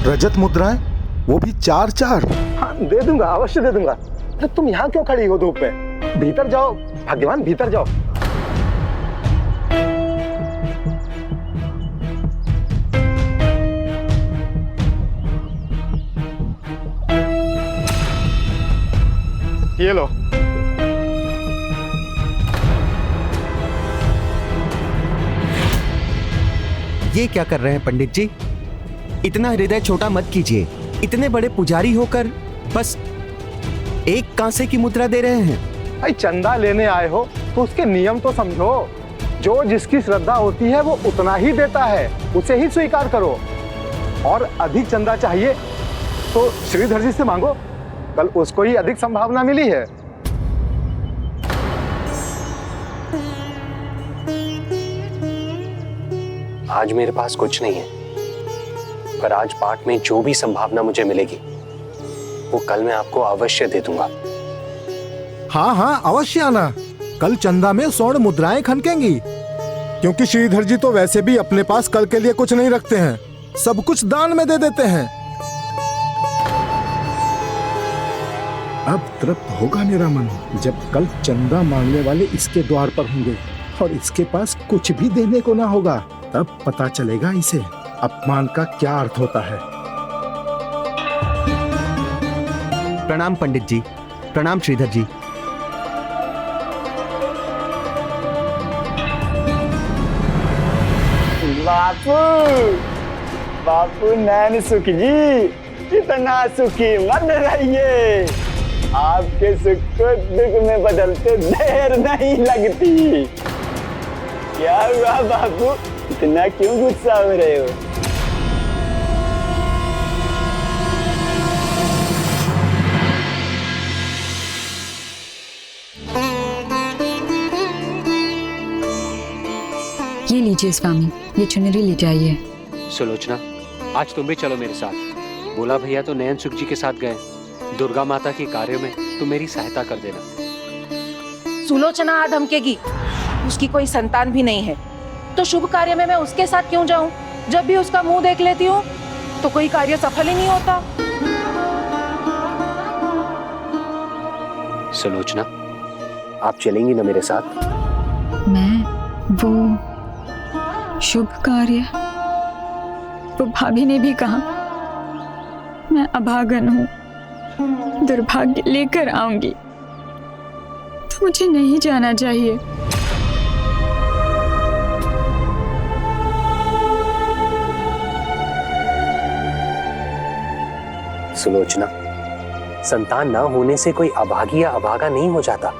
रजत मुद्राएं, वो भी 4-4। हाँ दे दूंगा, अवश्य दे दूंगा। अरे तुम यहाँ क्यों खड़ी हो धूप में? भीतर जाओ भाग्यवान, भीतर जाओ। ये लो। ये क्या कर रहे हैं पंडित जी? इतना हृदय छोटा मत कीजिए। इतने बड़े पुजारी होकर बस एक कांसे की मुद्रा दे रहे हैं। भाई चंदा लेने आए हो तो उसके नियम तो समझो। जो जिसकी श्रद्धा होती है वो उतना ही देता है, उसे ही स्वीकार करो। और अधिक चंदा चाहिए तो श्रीधर जी से मांगो, कल उसको ही अधिक संभावना मिली है। आज मेरे पास कुछ नहीं है, पर आज पाठ में जो भी संभावना मुझे मिलेगी वो कल मैं आपको अवश्य दे दूंगा। हाँ हाँ अवश्य आना। कल चंदा में स्वर्ण मुद्राएं खनकेंगी, क्योंकि श्रीधर जी तो वैसे भी अपने पास कल के लिए कुछ नहीं रखते हैं, सब कुछ दान में दे देते हैं। अब तृप्त होगा मेरा मन जब कल चंदा मांगने वाले इसके द्वार पर होंगे और इसके पास कुछ भी देने को ना होगा। तब पता चलेगा इसे अपमान का क्या अर्थ होता है। प्रणाम पंडित जी, प्रणाम श्रीधर जी। बापू, बापू नैन सुख जी, इतना सुखी मत रहिए। आपके सुख को दुख में बदलते देर नहीं लगती। क्या हुआ बापू, इतना क्यों गुस्सा हो रहे हो? ये लीजिए स्वामी, ये चुनरी ले जाइए। सुलोचना, आज तुम भी चलो मेरे साथ। बोला भैया तो नयन सुख जी के साथ गए। दुर्गा माता के कार्यों में तुम मेरी सहायता कर देना। सुलोचना आ धमकेगी, उसकी कोई संतान भी नहीं है, तो शुभ कार्य में मैं उसके साथ क्यों जाऊं? जब भी उसका मुंह देख लेती हूँ तो कोई कार्य सफल ही नहीं होता। सुलोचना, आप चलेंगी ना मेरे साथ? मैं वो शुभ कार्य, वो भाभी ने भी कहा मैं अभागन हूँ, दुर्भाग्य लेकर आऊंगी, तो मुझे नहीं जाना चाहिए। सुलोचना, संतान ना होने से कोई अभागी या अभागा नहीं हो जाता।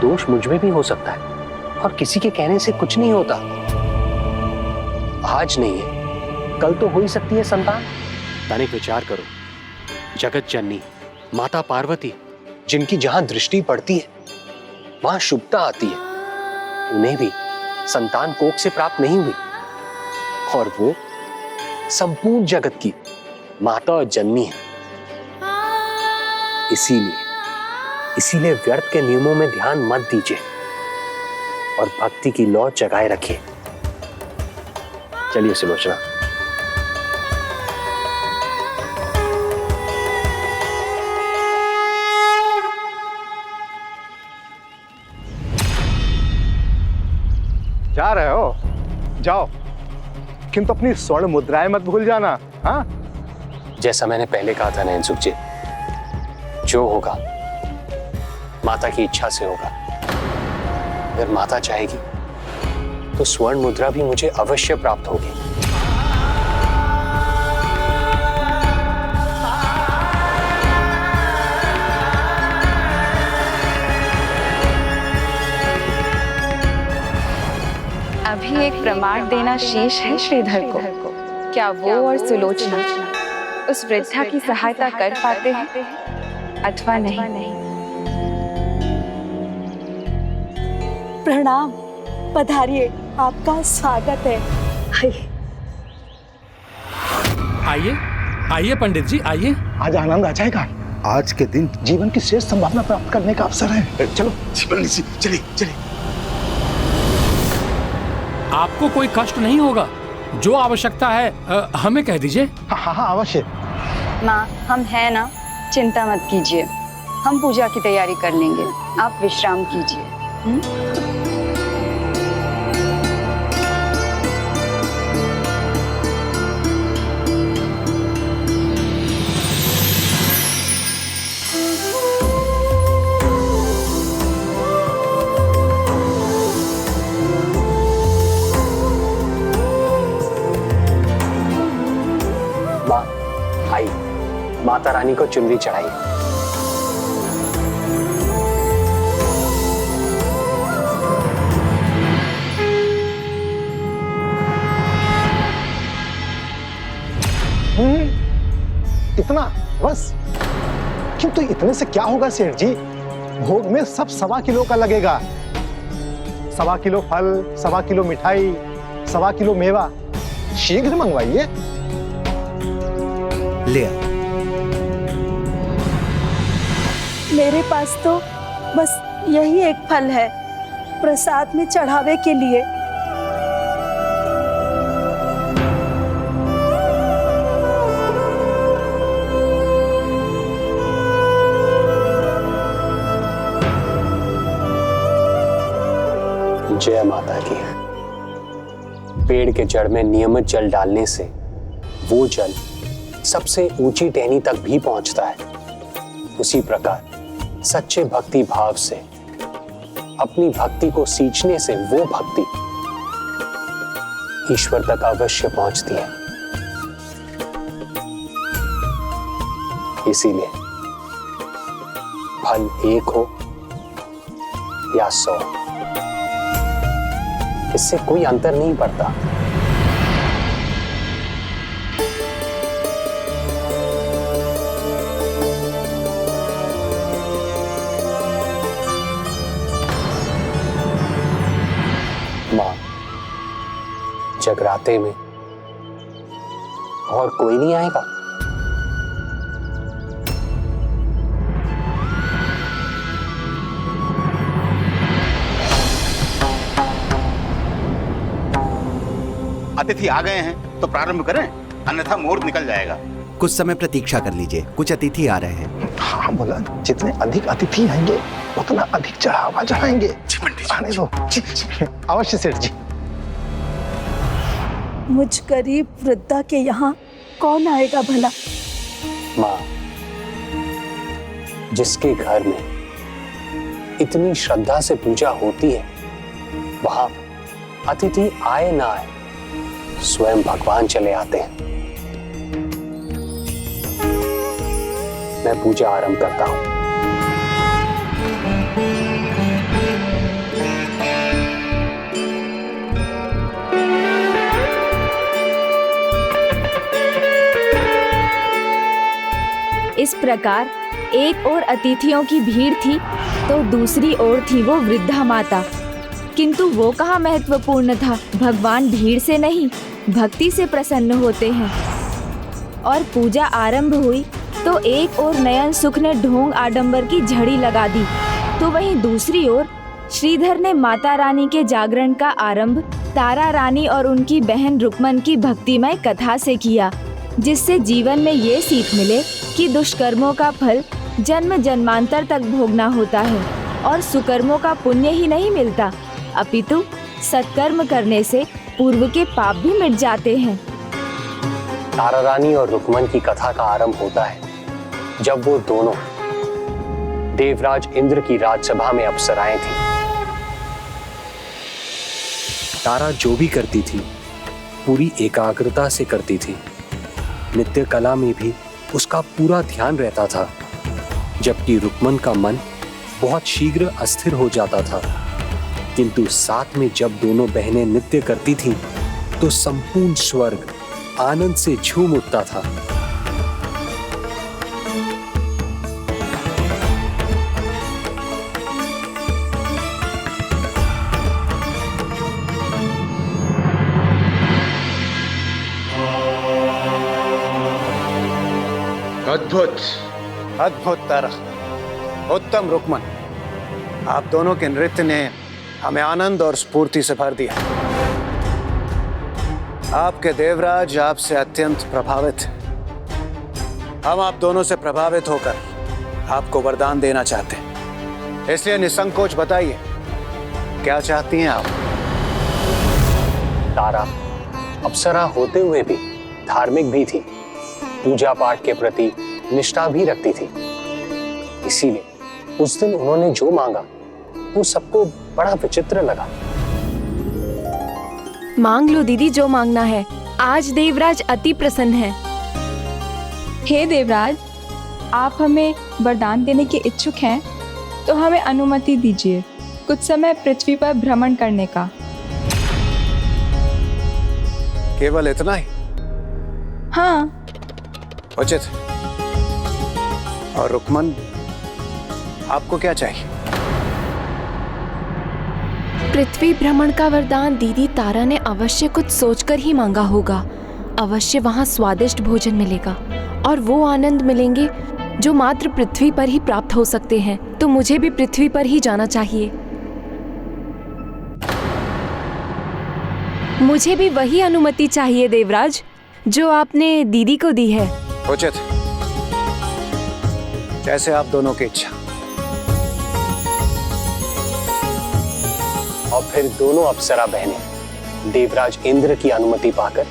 दोष मुझ में भी हो सकता है और किसी के कहने से कुछ नहीं होता। आज नहीं है, कल तो हो ही सकती है संतान। तनिक विचार करो, जगत जननी माता पार्वती, जिनकी जहां दृष्टि पड़ती है वहां शुभता आती है, उन्हें भी संतान कोख से प्राप्त नहीं हुई, और वो संपूर्ण जगत की माता और जननी है। इसीलिए व्यर्थ के नियमों में ध्यान मत दीजिए और भक्ति की लौ जगाए रखिए। चलिए सुलोचना। जा रहे हो, जाओ, किंतु अपनी स्वर्ण मुद्राएं मत भूल जाना। हाँ, जैसा मैंने पहले कहा था नयन सुख जी, जो होगा माता की इच्छा से होगा। अगर माता चाहेगी तो स्वर्ण मुद्रा भी मुझे अवश्य प्राप्त होगी। अभी एक प्रमाण देना शेष है श्रीधर को। क्या वो और सुलोचना उस वृद्धा की सहायता कर पाते हैं अथवा नहीं? प्रणाम, पधारिए, आपका स्वागत है। आइए आइए पंडित जी, आइए। आज आनंद आ जाएगा। आज के दिन जीवन की श्रेष्ठ संभावना प्राप्त करने का अवसर है। चलो पंडित जी, चलिए चलिए। आपको कोई कष्ट नहीं होगा, जो आवश्यकता है हमें कह दीजिए। हाँ हाँ अवश्य। माँ, हम हैं ना, चिंता मत कीजिए, हम पूजा की तैयारी कर लेंगे, आप विश्राम कीजिए। माता रानी को चुनरी चढ़ाई। इतना बस? किंतु इतने से क्या होगा सेठ जी? भोग में सब 1.25 किलो का लगेगा। 1.25 किलो फल, 1.25 किलो मिठाई, 1.25 किलो मेवा। शीघ्र मंगवाइए। ले आओ। मेरे पास तो बस यही एक फल है प्रसाद में चढ़ावे के लिए। जय माता की। पेड़ के जड़ में नियमित जल डालने से वो जल सबसे ऊंची टहनी तक भी पहुंचता है। उसी प्रकार सच्चे भक्ति भाव से अपनी भक्ति को सींचने से वो भक्ति ईश्वर तक अवश्य पहुंचती है। इसीलिए फल एक हो या 100, इससे कोई अंतर नहीं पड़ता। मां, जगराते में और कोई नहीं आएगा? अतिथि आ गए हैं तो प्रारंभ करें, अन्यथा मुहूर्त निकल जाएगा। कुछ समय प्रतीक्षा कर लीजिए, कुछ अतिथि आ रहे हैं। हाँ बोला, जितने अधिक अतिथि आएंगे उतना अधिक चढ़ावा चढ़ाएंगे। आने दो। अवश्य सेठ जी। मुझ गरीब वृद्धा के यहाँ कौन आएगा भला? माँ, जिसके घर में इतनी श्रद्धा से पूजा होती है, वहां अतिथि आए ना आए, स्वयं भगवान चले आते हैं। मैं पूजा आरंभ करता हूं। इस प्रकार एक ओर अतिथियों की भीड़ थी तो दूसरी ओर थी वो वृद्धा माता। किंतु वो कहाँ महत्वपूर्ण था। भगवान भीड़ से नहीं, भक्ति से प्रसन्न होते हैं। और पूजा आरंभ हुई तो एक ओर नयन सुख ने ढोंग आडंबर की झड़ी लगा दी, तो वहीं दूसरी ओर श्रीधर ने माता रानी के जागरण का आरंभ तारा रानी और उनकी बहन रुक्मन की भक्तिमय कथा से किया, जिससे जीवन में ये सीख मिले कि दुष्कर्मों का फल जन्म जन्मांतर तक भोगना होता है और सुकर्मों का पुण्य ही नहीं मिलता, अपितु सत्कर्म करने से पूर्व के पाप भी मिट जाते हैं। तारा रानी और रुक्मन की कथा का आरंभ होता है जब वो दोनों देवराज इंद्र की राजसभा में अप्सराएं थीं। तारा जो भी करती थी पूरी एकाग्रता से करती थी। नृत्य कला में भी उसका पूरा ध्यान रहता था, जबकि रुक्मन का मन बहुत शीघ्र अस्थिर हो जाता था। किंतु साथ में जब दोनों बहनें नृत्य करती थीं, तो संपूर्ण स्वर्ग आनंद से झूम उठता था। अद्भुत अद्भुत तारा, उत्तम रुक्मन, आप दोनों के नृत्य ने हमें आनंद और स्फूर्ति से भर दिया। आपके देवराज आपसे अत्यंत प्रभावित हैं। हम आप दोनों से प्रभावित होकर आपको वरदान देना चाहते हैं, इसलिए निसंकोच बताइए क्या चाहती हैं आप। तारा अप्सरा होते हुए भी धार्मिक भी थी, पूजा पाठ के प्रति निष्ठा भी रखती थी। इसीलिए उस दिन उन्होंने जो मांगा वो सबको बड़ा विचित्र लगा। मांग लो दीदी जो मांगना है, आज देवराज अति प्रसन्न है। हे देवराज, आप हमें वरदान देने के इच्छुक हैं तो हमें अनुमति दीजिए कुछ समय पृथ्वी पर भ्रमण करने का। केवल इतना ही? हाँ, उचित। और रुक्मन, आपको क्या चाहिए? पृथ्वी भ्रमण का वरदान दीदी तारा ने अवश्य कुछ सोचकर ही मांगा होगा। अवश्य वहाँ स्वादिष्ट भोजन मिलेगा और वो आनंद मिलेंगे जो मात्र पृथ्वी पर ही प्राप्त हो सकते हैं। तो मुझे भी पृथ्वी पर ही जाना चाहिए। मुझे भी वही अनुमति चाहिए देवराज जो आपने दीदी को दी है। उचित, जैसे आप दोनों की इच्छा। और फिर दोनों अप्सरा बहनें देवराज इंद्र की अनुमति पाकर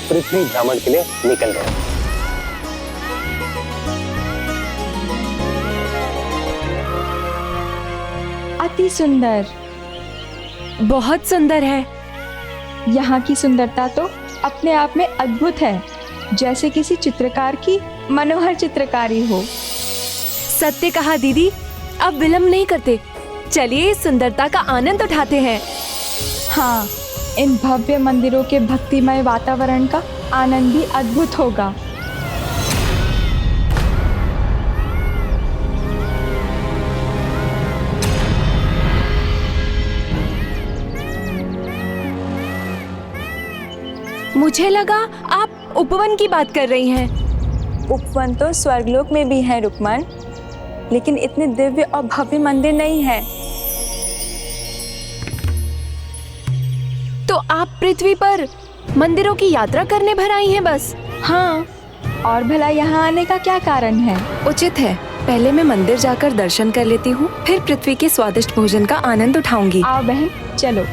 पृथ्वी भ्रमण के लिए निकल गए। अति सुंदर, बहुत सुंदर है। यहाँ की सुंदरता तो अपने आप में अद्भुत है, जैसे किसी चित्रकार की मनोहर चित्रकारी हो। सत्य कहा दीदी, अब विलंब नहीं करते, चलिए इस सुंदरता का आनंद उठाते हैं। हाँ, इन भव्य मंदिरों के भक्तिमय वातावरण का आनंद भी अद्भुत होगा। मुझे लगा आप उपवन की बात कर रही हैं। उपवन तो स्वर्गलोक में भी है रुक्मन, लेकिन इतने दिव्य और भव्य मंदिर नहीं है। तो आप पृथ्वी पर मंदिरों की यात्रा करने भर आई हैं बस? हाँ, और भला यहाँ आने का क्या कारण है? उचित है, पहले मैं मंदिर जाकर दर्शन कर लेती हूँ, फिर पृथ्वी के स्वादिष्ट भोजन का आनंद उठाऊंगी। आओ बहन, चलो।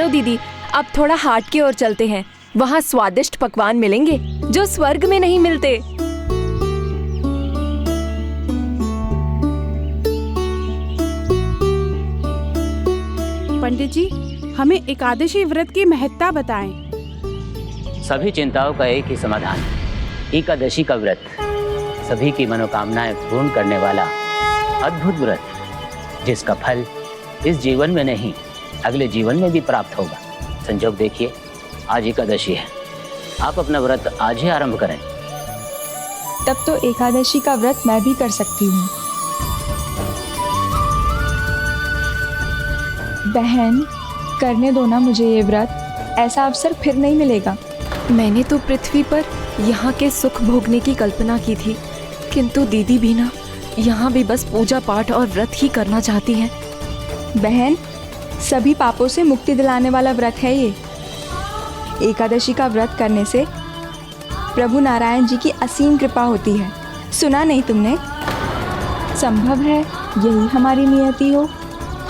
दीदी, अब थोड़ा हाट की ओर चलते हैं। वहाँ स्वादिष्ट पकवान मिलेंगे जो स्वर्ग में नहीं मिलते। पंडित जी, हमें एकादशी व्रत की महत्ता बताएं। सभी चिंताओं का एक ही समाधान, एकादशी का व्रत। सभी की मनोकामनाएं पूर्ण करने वाला अद्भुत व्रत, जिसका फल इस जीवन में नहीं अगले जीवन में भी प्राप्त होगा। संजोग देखिए, आज एकादशी है, आप अपना व्रत आज ही आरंभ करें। तब तो एकादशी का व्रत मैं भी कर सकती हूँ। बहन, करने दो ना मुझे ये व्रत, ऐसा अवसर फिर नहीं मिलेगा। मैंने तो पृथ्वी पर यहाँ के सुख भोगने की कल्पना की थी, किंतु दीदी भी ना यहाँ भी बस पूजा पाठ और व्रत ही करना चाहती हैं। बहन, सभी पापों से मुक्ति दिलाने वाला व्रत है ये। एकादशी का व्रत करने से प्रभु नारायण जी की असीम कृपा होती है। सुना नहीं तुमने? संभव है यही हमारी नियति हो,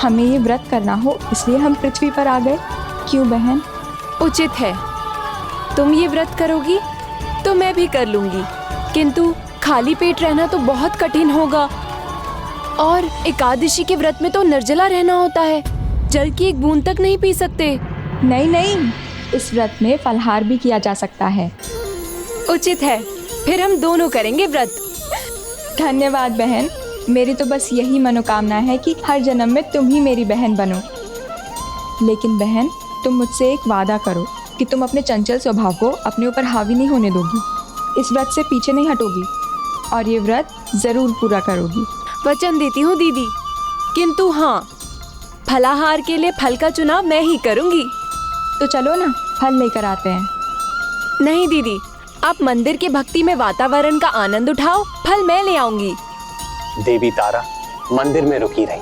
हमें ये व्रत करना हो, इसलिए हम पृथ्वी पर आ गए। क्यों बहन? उचित है, तुम ये व्रत करोगी तो मैं भी कर लूंगी, किंतु खाली पेट रहना तो बहुत कठिन होगा। और एकादशी के व्रत में तो निर्जला रहना होता है, जल की एक बूंद तक नहीं पी सकते। नहीं नहीं, इस व्रत में फलाहार भी किया जा सकता है। उचित है, फिर हम दोनों करेंगे व्रत। धन्यवाद बहन, मेरी तो बस यही मनोकामना है कि हर जन्म में तुम ही मेरी बहन बनो। लेकिन बहन, तुम मुझसे एक वादा करो कि तुम अपने चंचल स्वभाव को अपने ऊपर हावी नहीं होने दोगी, इस व्रत से पीछे नहीं हटोगी और ये व्रत जरूर पूरा करोगी। वचन देती हूँ दीदी, किंतु हाँ, फलाहार के लिए फल का चुनाव मैं ही करूँगी। तो चलो ना, फल लेकर आते हैं। नहीं दीदी, आप मंदिर के भक्ति में वातावरण का आनंद उठाओ, फल मैं ले आऊंगी। देवी तारा मंदिर में रुकी रही,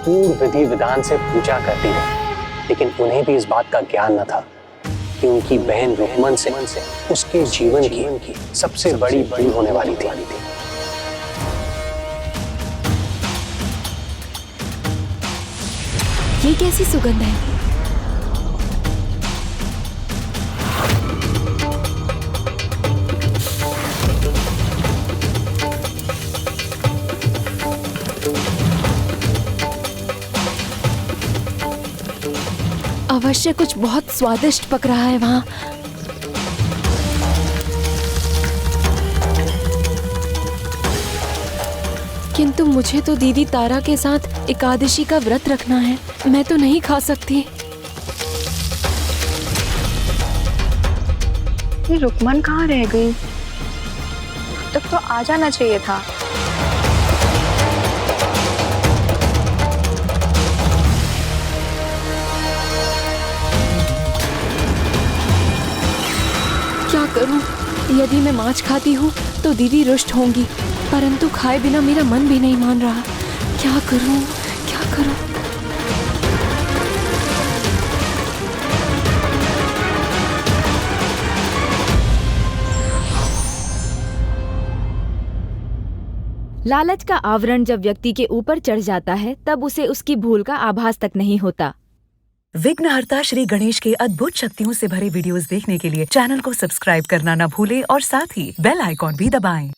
पूर्ण विधि विधान से पूजा करती रही, लेकिन उन्हें भी इस बात का ज्ञान न था कि उनकी बहन रुक्मन से उसके जीवन की सबसे बड़ी भूल होने वाली थी। ये कैसी सुगंध है? अवश्य कुछ बहुत स्वादिष्ट पक रहा है वहाँ। किंतु मुझे तो दीदी तारा के साथ एकादशी का व्रत रखना है, मैं तो नहीं खा सकती। ये रुक्मन कहाँ रह गई? तब तो आ जाना चाहिए था। क्या करूं? यदि मैं मांस खाती हूँ तो दीदी रुष्ट होंगी, परंतु खाए बिना मेरा मन भी नहीं मान रहा। क्या करूं? क्या करूं? लालच का आवरण जब व्यक्ति के ऊपर चढ़ जाता है, तब उसे उसकी भूल का आभास तक नहीं होता। विघ्नहर्ता श्री गणेश के अद्भुत शक्तियों से भरे वीडियोस देखने के लिए चैनल को सब्सक्राइब करना न भूलें और साथ ही बेल आइकॉन भी दबाएं।